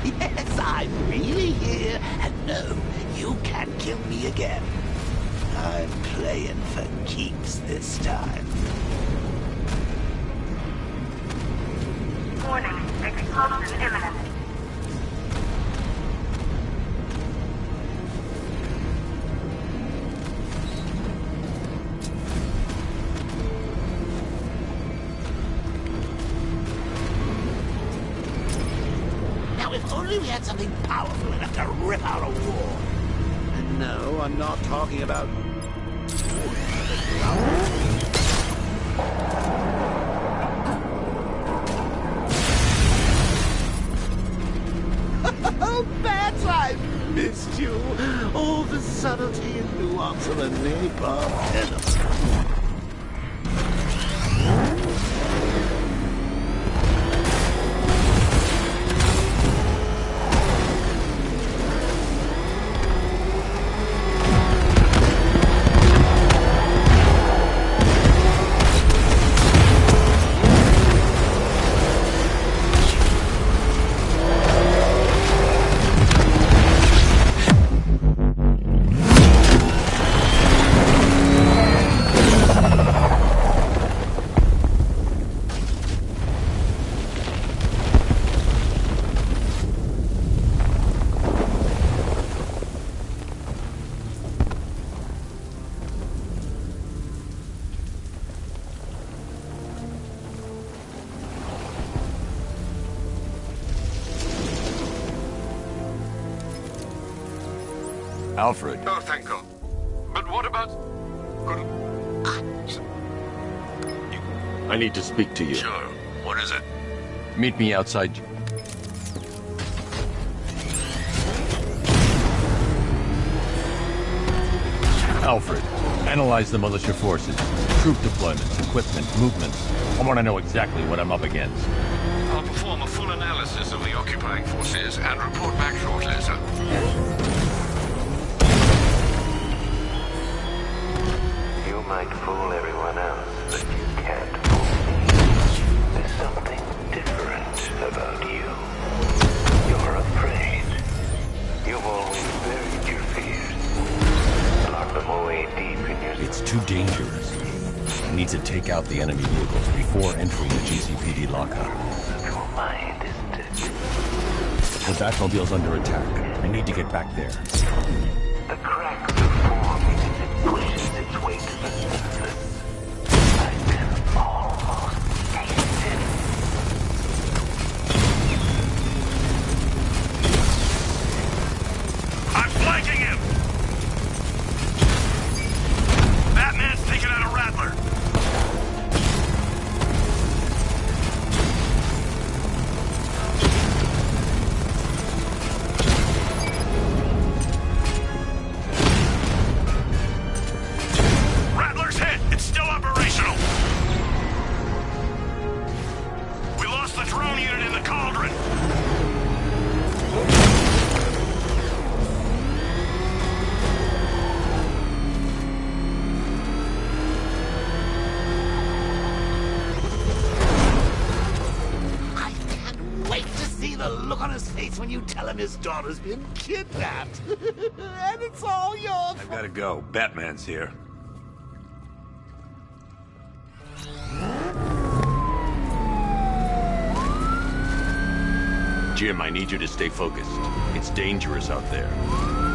Yes, I'm really here, and no, you can't kill me again. I'm playing for keeps this time.
Warning, explosion imminent.
If only we had something powerful enough to rip out a wall. And no, I'm not talking about... Oh, Bats, I missed you. All the subtlety and nuance of a napalm venom.
Alfred.
Oh, thank God. But what about...
I need to speak to you.
Sure. What is it?
Meet me outside... Alfred, analyze the militia forces, troop deployments, equipment, movements. I want to know exactly what I'm up against.
I'll perform a full analysis of the occupying forces and report back shortly, sir.
You might fool everyone else, but you can't fool me. There's something different about you. You're afraid. You've always buried your fears. Lock them away deep in your...
It's too dangerous. I need to take out the enemy vehicles before entering the GCPD lockup.
Your mind, isn't it?
The Batmobile's under attack. I need to get back there.
The cracks are forming as it pushes its way to the surface. I can almost taste it.
I'm flanking him! Batman's taking out a Rattler.
you tell him his daughter's been kidnapped. And it's all your fault.
I've gotta go. Batman's here.
Jim, I need you to stay focused. It's dangerous out there.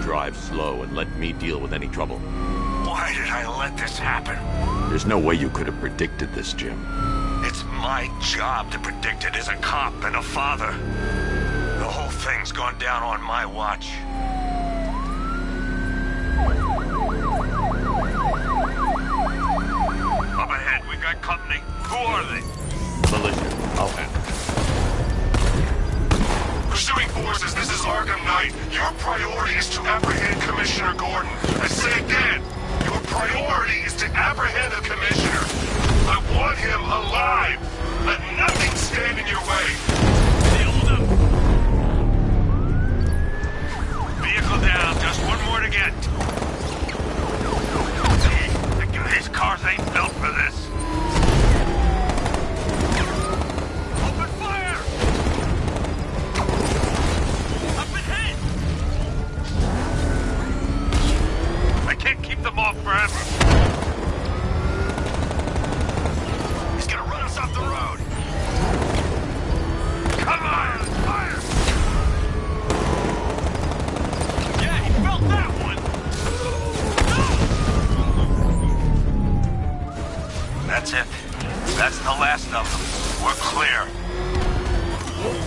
Drive slow and let me deal with any trouble.
Why did I let this happen?
There's no way you could have predicted this, Jim.
It's my job to predict it as a cop and a father. The whole thing's gone down on my watch. Up ahead, we've got company. Who are they?
Militia. I'll handle it.
Pursuing forces, this is Arkham Knight. Your priority is to apprehend Commissioner Gordon. I say again, your priority is to apprehend the Commissioner. I want him alive. Let nothing stand in your way.
Vehicle down, just one more to get. These cars ain't built for this. Open fire! Up ahead! I can't keep them off forever. He's gonna run us off the road. Come on, fire! Yeah, he felt that one! That's it. That's the last of them. We're clear.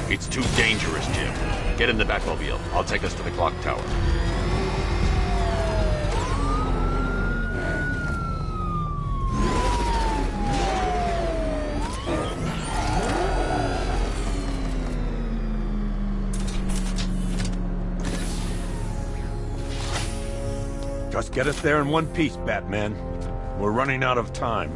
It's too dangerous, Jim. Get in the Batmobile. I'll take us to the clock tower.
Just get us there in one piece, Batman. We're running out of time.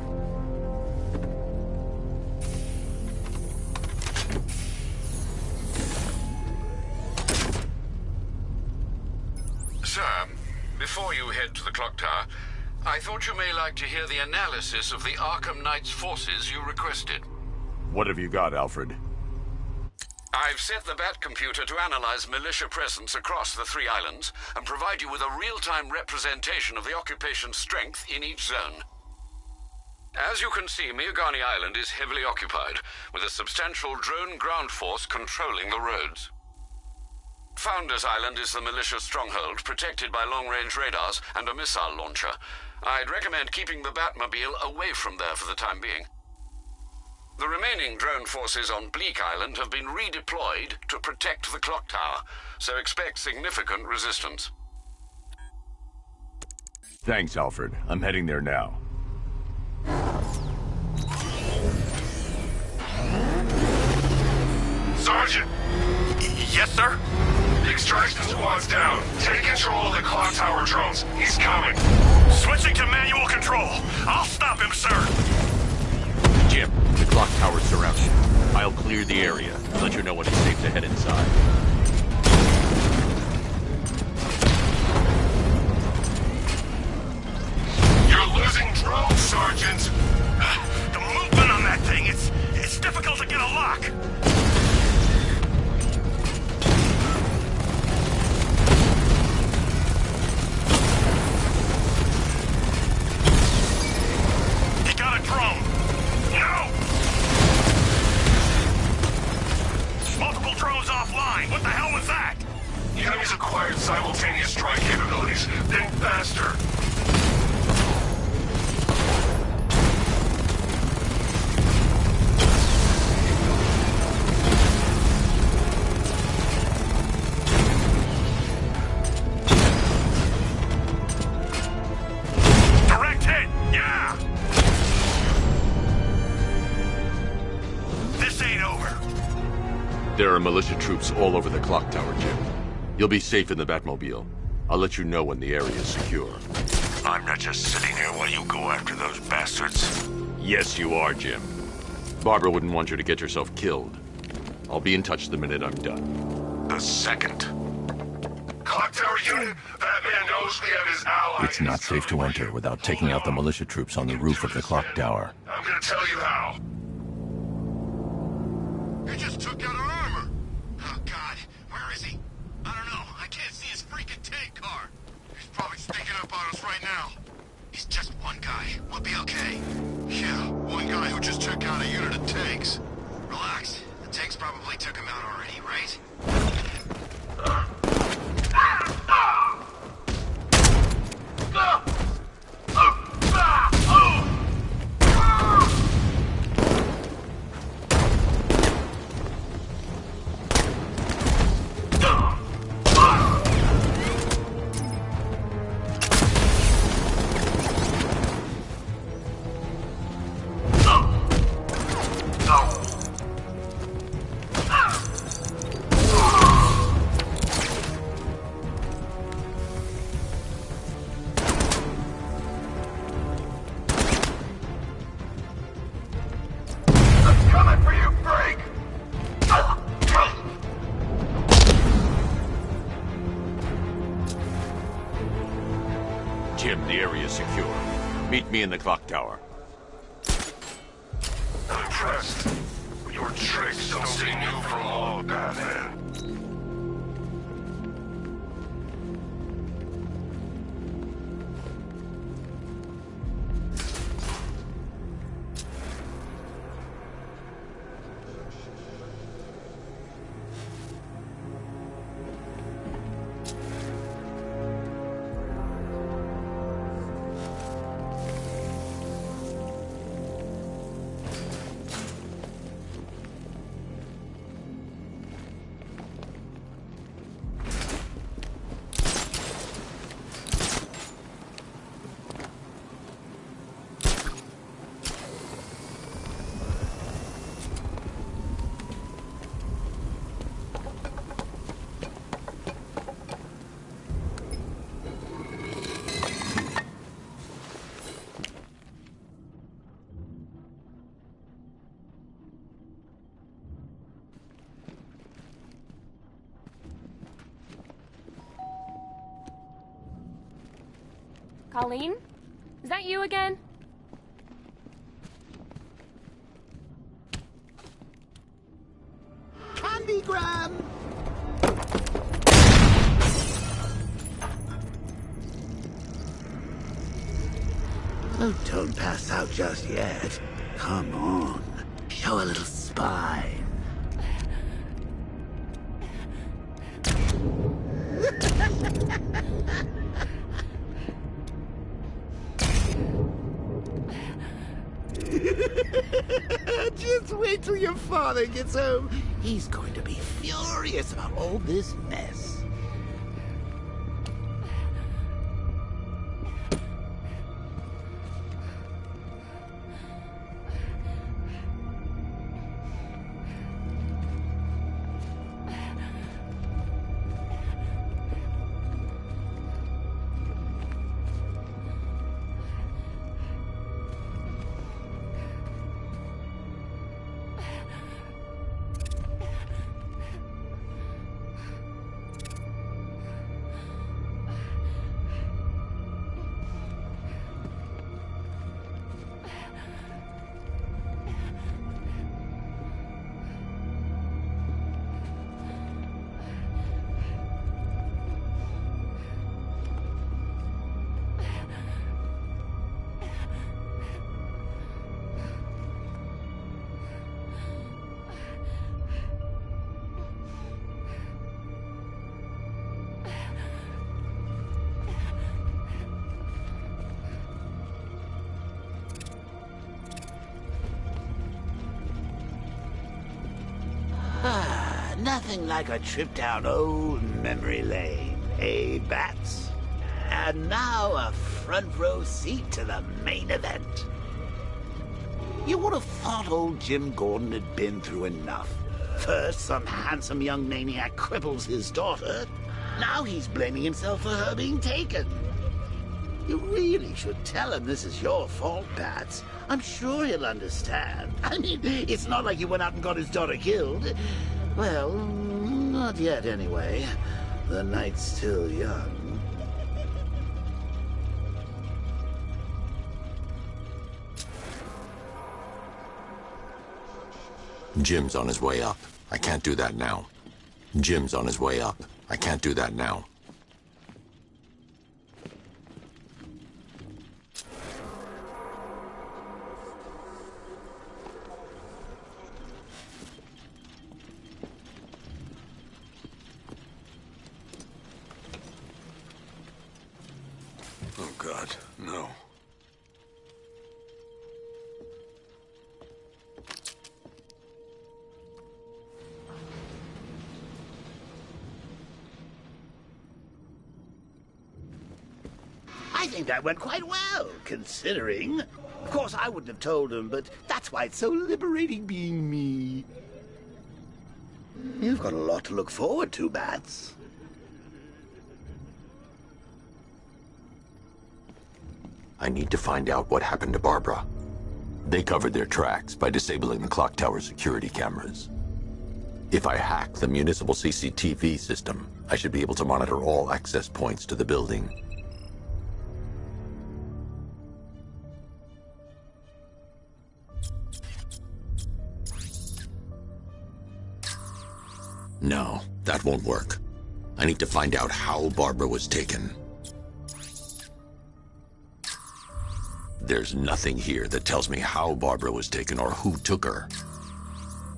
Sir, before you head to the clock tower, I thought you may like to hear the analysis of the Arkham Knight's forces you requested.
What have you got, Alfred?
I've set the Bat computer to analyze militia presence across the 3 islands and provide you with a real-time representation of the occupation strength in each zone. As you can see, Miagani Island is heavily occupied, with a substantial drone ground force controlling the roads. Founders Island is the militia stronghold, protected by long-range radars and a missile launcher. I'd recommend keeping the Batmobile away from there for the time being. The remaining drone forces on Bleak Island have been redeployed to protect the clock tower, so expect significant resistance.
Thanks, Alfred. I'm heading there now.
Sergeant!
Yes, sir?
The extraction squad's down. Take control of the clock tower drones. He's coming.
Switching to manual control. I'll stop him, sir.
Jim, the clock tower's surrounded. I'll clear the area and let you know when it's safe to head inside.
You're losing drones, Sergeant!
The movement on that thing, it's difficult to get a lock. He got a drone. No! Multiple drones offline. What the hell was that?
The enemy's acquired simultaneous strike capabilities. Then faster.
Direct hit! Yeah! This ain't over.
There are militia troops all over the clock tower, Jim. You'll be safe in the Batmobile. I'll let you know when the area is secure.
I'm not just sitting here while you go after those bastards.
Yes, you are, Jim. Barbara wouldn't want you to get yourself killed. I'll be in touch the minute I'm done.
The second.
Clock tower unit, Batman knows we have his ally.
It's not safe to enter without taking out the militia troops on the roof of the clock tower.
I'm gonna tell you how.
He just took out our armor. Oh, God. Where is he? on us right now. He's just one guy. We'll be okay. Yeah, one guy who just took out a unit of tanks. Relax. The tanks probably took him out already, right?
Jim, the area is secure. Meet me in the clock tower.
I'm impressed. Your tricks don't seem new from all, Batman.
Colleen? Is that you again?
Candygram! Oh, don't pass out just yet. Come on. Show a little spine. Just wait till your father gets home. He's going to be furious about all this mess. Nothing like a trip down old memory lane, eh, Bats? And now a front row seat to the main event. You would have thought old Jim Gordon had been through enough. First, some handsome young maniac cripples his daughter. Now he's blaming himself for her being taken. You really should tell him this is your fault, Bats. I'm sure he'll understand. I mean, it's not like you went out and got his daughter killed. Well, not yet anyway. The night's still young.
Jim's on his way up. I can't do that now. Jim's on his way up. I can't do that now.
Oh, God, no.
I think that went quite well, considering. Of course, I wouldn't have told him, but that's why it's so liberating being me. You've got a lot to look forward to, Bats.
I need to find out what happened to Barbara. They covered their tracks by disabling the clock tower security cameras. If I hack the municipal CCTV system, I should be able to monitor all access points to the building. No, that won't work. I need to find out how Barbara was taken. There's nothing here that tells me how Barbara was taken or who took her.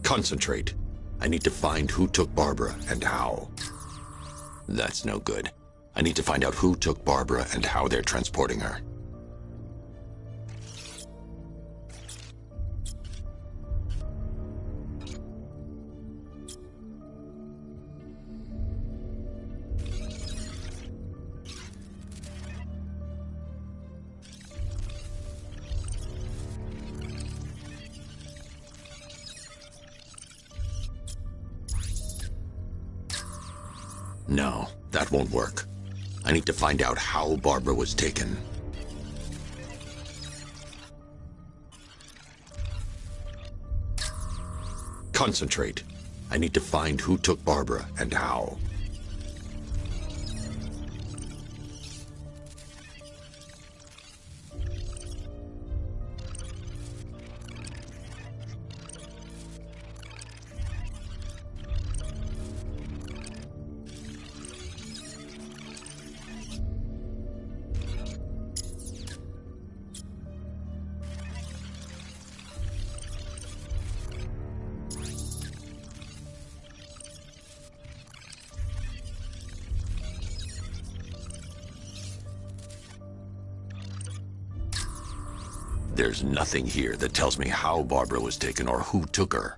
Concentrate. I need to find who took Barbara and how. That's no good. I need to find out who took Barbara and how they're transporting her. No, that won't work. I need to find out how Barbara was taken. Concentrate. I need to find who took Barbara and how. There's nothing here that tells me how Barbara was taken or who took her.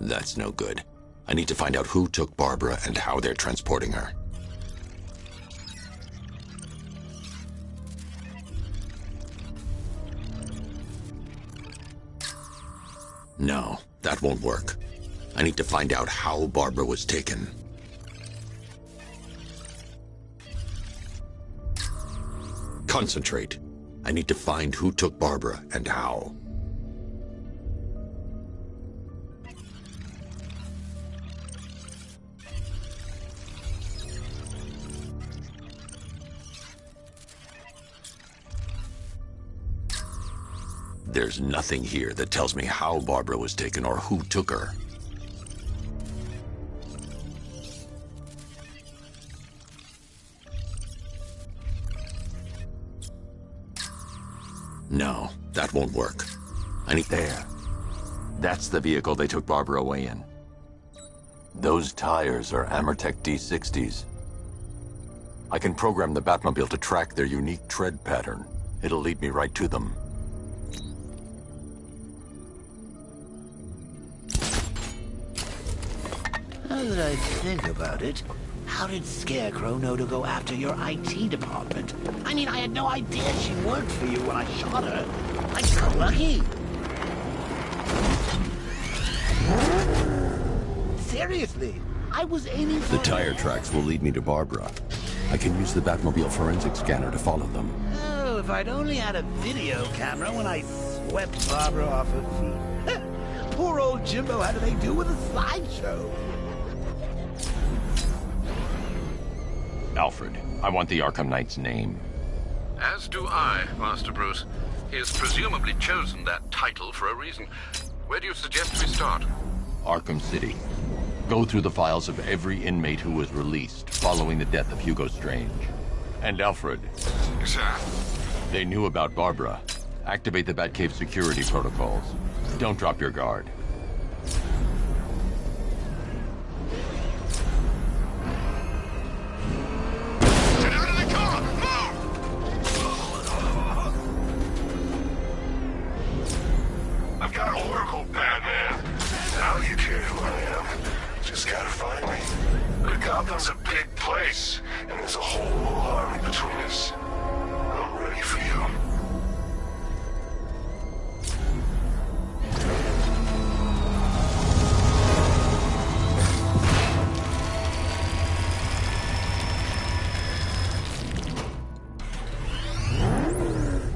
That's no good. I need to find out who took Barbara and how they're transporting her. No, that won't work. I need to find out how Barbara was taken. Concentrate. I need to find who took Barbara and how. There's nothing here that tells me how Barbara was taken or who took her. No, that won't work. I need... There. That's the vehicle they took Barbara away in. Those tires are Amertec D60s. I can program the Batmobile to track their unique tread pattern. It'll lead me right to them.
Now that I think about it, how did Scarecrow know to go after your IT department? I mean, I had no idea she worked for you when I shot her. I got lucky. Seriously, I was aiming for...
The tire tracks will lead me to Barbara. I can use the Batmobile forensic scanner to follow them.
Oh, if I'd only had a video camera when I swept Barbara off her feet. Poor old Jimbo had to make do with a slideshow.
Alfred, I want the Arkham Knight's name.
As do I, Master Bruce. He has presumably chosen that title for a reason. Where do you suggest we start?
Arkham City. Go through the files of every inmate who was released following the death of Hugo Strange. And Alfred.
Sir.
They knew about Barbara. Activate the Batcave security protocols. Don't drop your guard.
Get out of the car! Move!
I've got Oracle, Batman. Now you care who I am. Just gotta find me. But Gotham's a big place, and there's a whole army between us. I'm ready for you.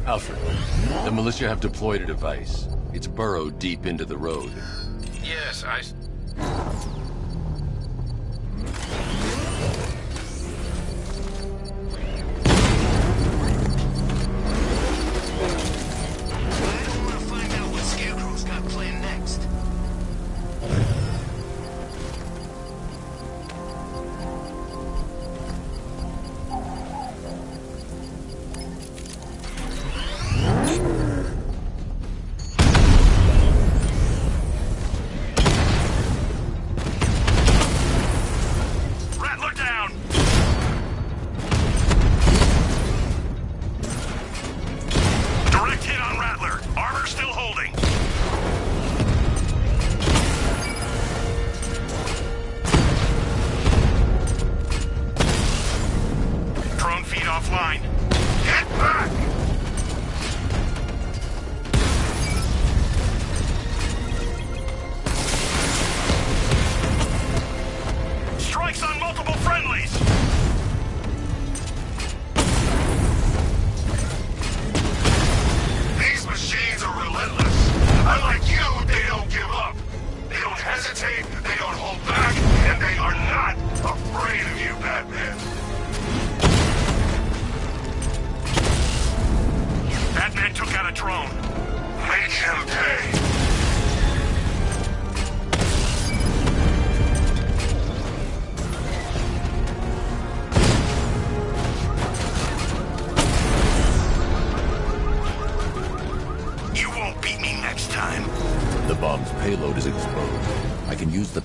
Alfred, the militia have deployed a device. It's burrowed deep into the road.
Yes, I...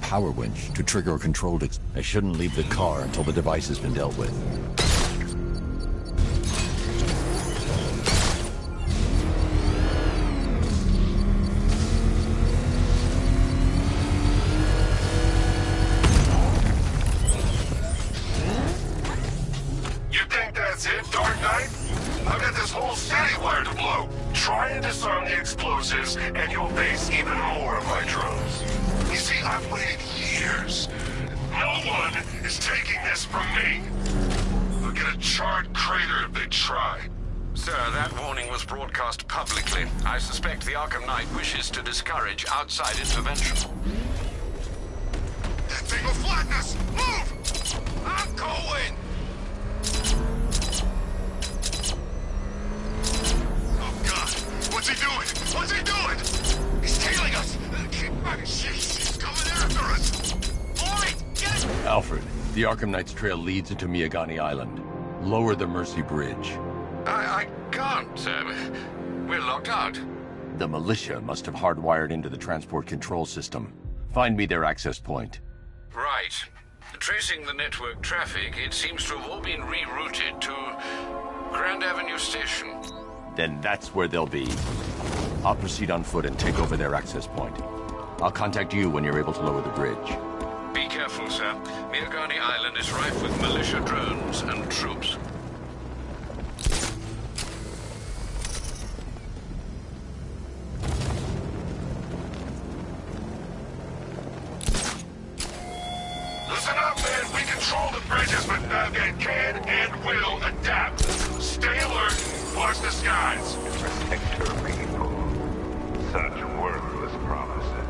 Power winch to trigger a controlled I shouldn't leave the car until the device has been dealt with.
You think that's it, Dark Knight? I've got this whole city wired to blow. Try and disarm the explosives, and you'll face even more of my drones. You see, I've waited years. No one is taking this from me. They'll get a charred crater if they try.
Sir, that warning was broadcast publicly. I suspect the Arkham Knight wishes to discourage outside intervention.
That thing will flatten us! Move! I'm going! Oh, God! What's he doing? What's he doing? He's tailing us! He's coming after us! All right, get it!
Alfred, the Arkham Knight's trail leads into Miagani Island. Lower the Mercy Bridge.
I can't, sir. We're locked out.
The militia must have hardwired into the transport control system. Find me their access point.
Right. Tracing the network traffic, it seems to have all been rerouted to Grand Avenue Station.
Then that's where they'll be. I'll proceed on foot and take over their access point. I'll contact you when you're able to lower the bridge.
Be careful, sir. Miagani Island is rife with militia drones and troops.
Listen up, man. We control the bridges, but Batman can and
the skies!
Protect her people. Such worthless promises.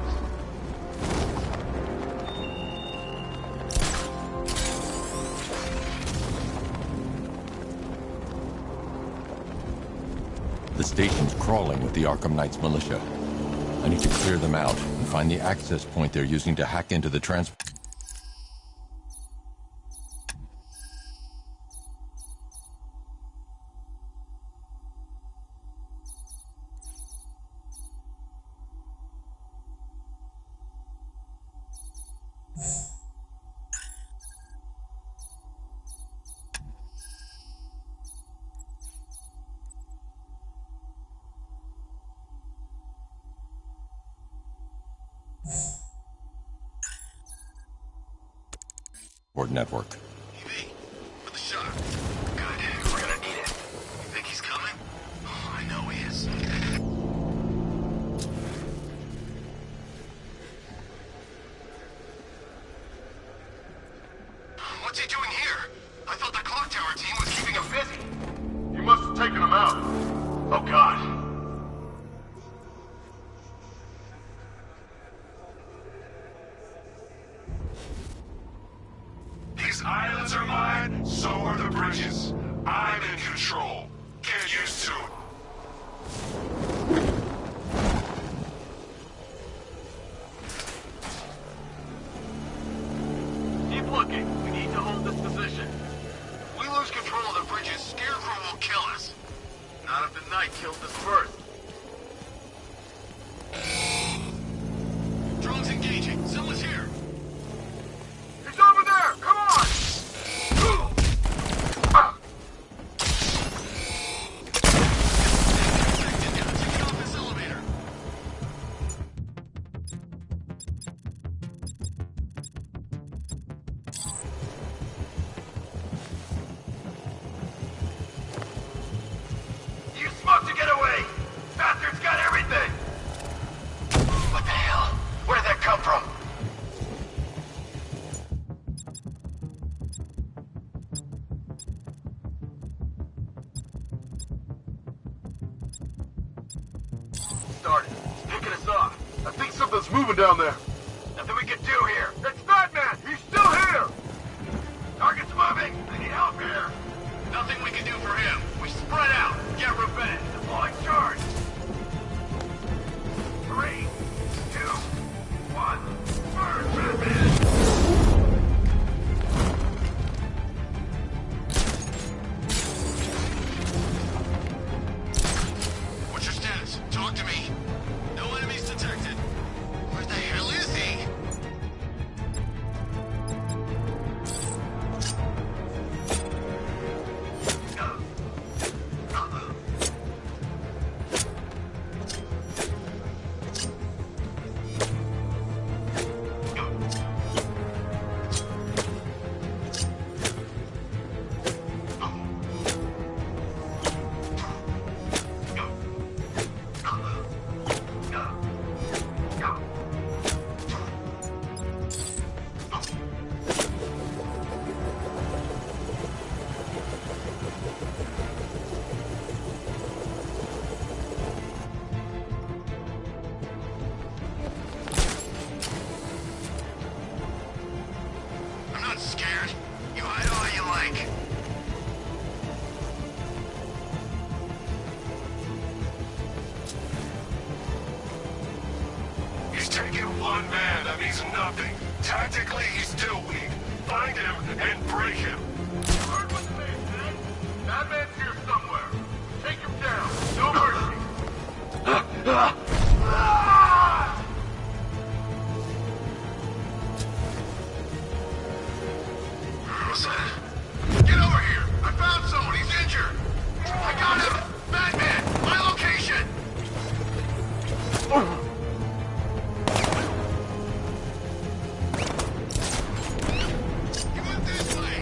The station's crawling with the Arkham Knights militia. I need to clear them out and find the access point they're using to hack into the transport. Network.
EV, with the shot. Good. We're gonna need it. You think he's coming? Oh, I know he is. What's he doing here? I thought the clock tower team was keeping him busy.
You must have taken him out.
Oh, God.
These islands are mine, so are the bridges. I'm in control. Get used to it.
Keep looking. We need to hold this position.
If we lose control of the bridges, Scarecrow will kill us.
Not if the Knight kills us first.
Drone's engaging. Someone's here.
He's over there! Come on!
Take it off this elevator.
You smoked to get away! Bastards got everything!
What the hell? Where did that come from?
Started. It's picking us off. I think something's moving down there. Nothing we can do here. It's Batman! He's still here! Target's moving! I need help here!
Nothing we can do for him. We spread out.
Get revenge. Deploying charge. 3, 2, 1. Burn, Batman!
What's your status? Talk to me. No enemies detected. Where the hell is he? I'm not scared. You hide all you like.
He's taking one man, that means nothing. Tactically, he's still weak. Find him and break him.
Heard what the man said? Batman's here somewhere. Take him down. No mercy.
What's that? Get over here! I found someone. He's injured. I got him. Batman, my location. He went this way.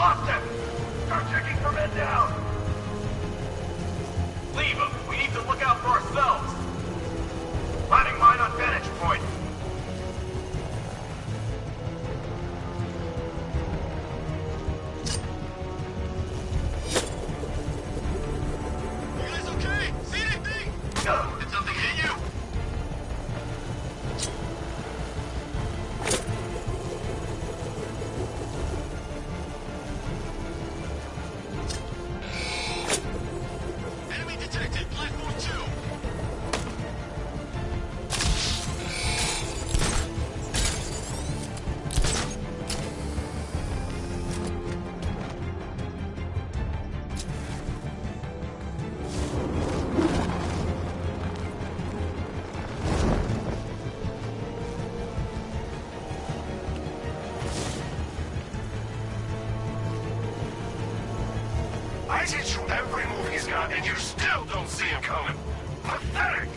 lost him! Start checking for men down! Leave him. We need to look out for ourselves. Planning mine on vantage point.
You guys okay? See anything? Did something hit you? Enemy detected. Platform 2.
I teach you every move he's got, and you still don't see him coming. Pathetic!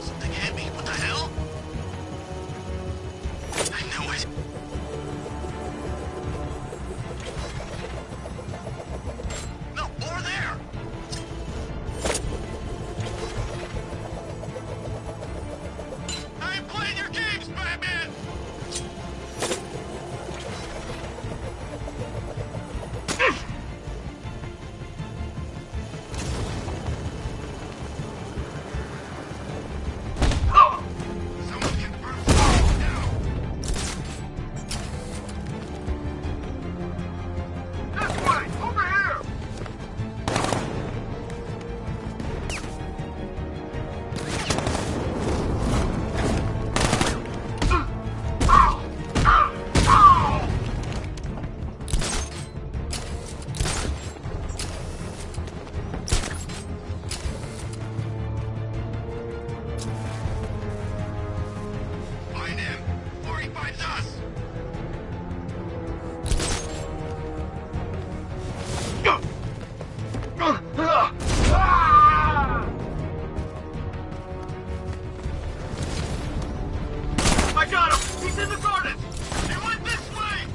Something hit me. What the hell? I knew it. No, over there! I ain't playing your games, Batman! Someone can burn some now!
This way! Over here!
Find him, or he finds us!
I got him! He's in the garden!
He went this way!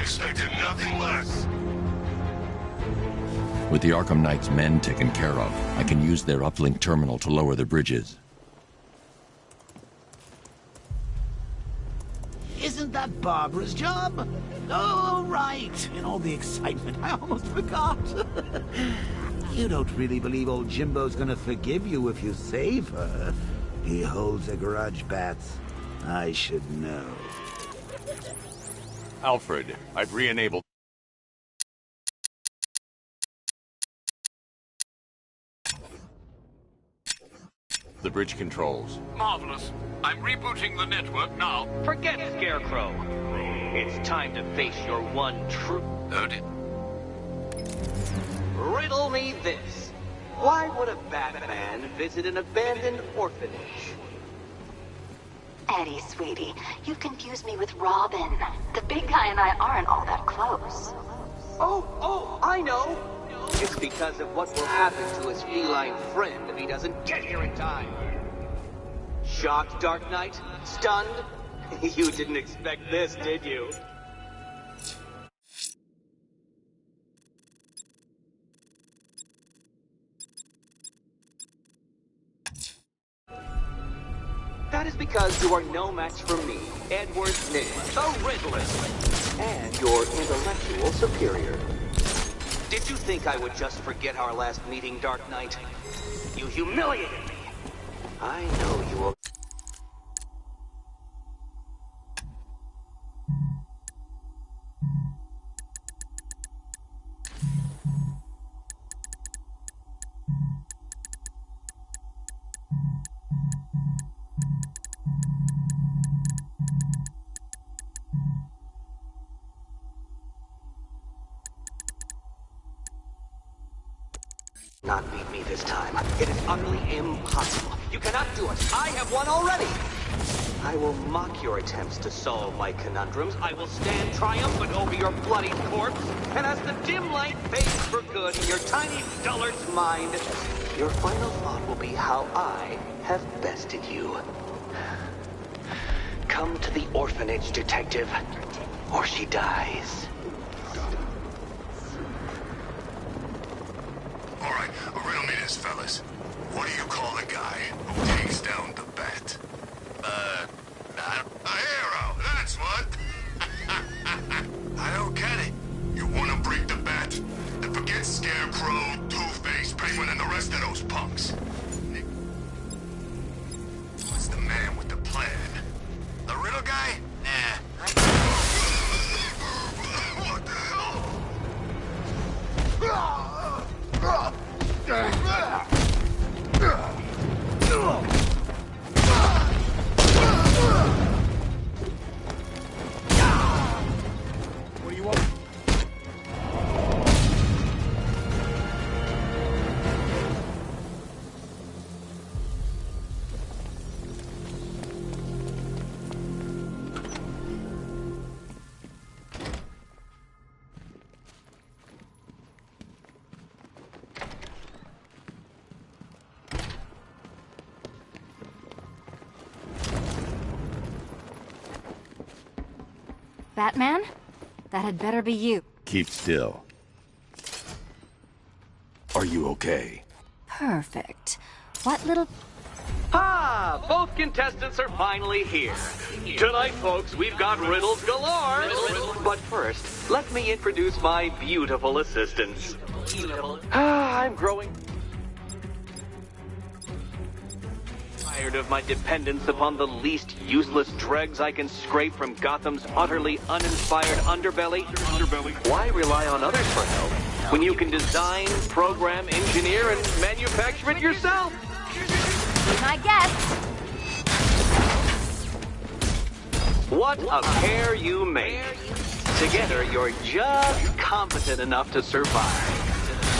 expected nothing less.
With the Arkham Knight's men taken care of, I can use their uplink terminal to lower the bridges.
Isn't that Barbara's job? Oh, right. In all the excitement, I almost forgot. You don't really believe old Jimbo's gonna forgive you if you save her. He holds a grudge, Bats. I should know.
Alfred, I've re-enabled... the bridge controls.
Marvelous. I'm rebooting the network now.
Forget Scarecrow. It's time to face your one true...
Heard it.
Riddle me this. Why would a Batman visit an abandoned orphanage?
Eddie, sweetie, you confused me with Robin. The big guy and I aren't all that close.
Oh, I know. It's because of what will happen to his feline friend if he doesn't get here in time. Shocked, Dark Knight? Stunned? You didn't expect this, did you? That is because you are no match for me, Edward Nygma, the Riddler, and your intellectual superior. Did you think I would just forget our last meeting, Dark Knight? You humiliated me. I know you will... not beat me this time. It is utterly impossible. You cannot do it. I have won already. I will mock your attempts to solve my conundrums. I will stand triumphant over your bloody corpse. And as the dim light fades for good in your tiny dullard's mind, your final thought will be how I have bested you. Come to the orphanage, detective, or she dies.
All right, riddle me this, fellas. What do you call the guy who takes down the Bat? A hero, that's what. I don't get it. You want to break the Bat? Then forget Scarecrow, Two-Face, Penguin, and the rest of those punks. What's the man with the plan? The riddle guy? Nah. What the hell?
What do you want?
Batman? That had better be you.
Keep still. Are you okay?
Perfect. What little...
Ah, both contestants are finally here. Tonight, folks, we've got riddles galore. But first, let me introduce my beautiful assistants. I'm growing tired of my dependence upon the least useless dregs I can scrape from Gotham's utterly uninspired underbelly. Why rely on others for help when you can design, program, engineer, and manufacture it yourself?
Be my guest.
What a pair you make. Together, you're just competent enough to survive.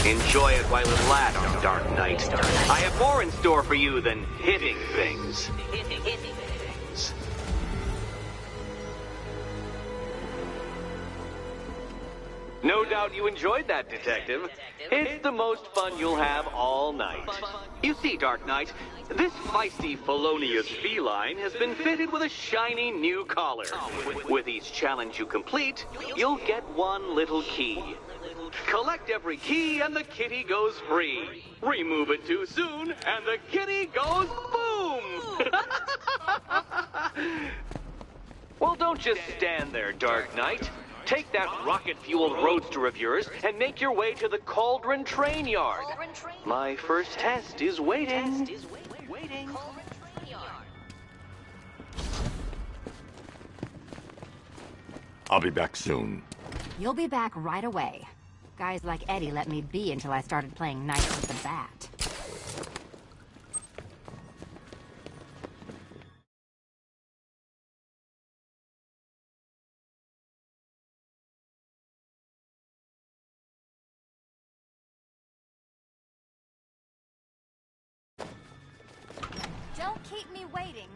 Enjoy it while it lasts, Dark Knight. I have more in store for you than hitting things. No doubt you enjoyed that, Detective. It's the most fun you'll have all night. You see, Dark Knight, this feisty felonious feline has been fitted with a shiny new collar. With each challenge you complete, you'll get one little key. Collect every key and the kitty goes free. Remove it too soon and the kitty goes boom! Well, don't just stand there, Dark Knight. Take that rocket-fueled roadster of yours and make your way to the Cauldron Train Yard. My first test is waiting.
I'll be back soon.
You'll be back right away. Guys like Eddie let me be until I started playing nice with the bat.
Don't keep me waiting.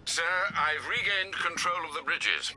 Sir, I've regained control of the bridges.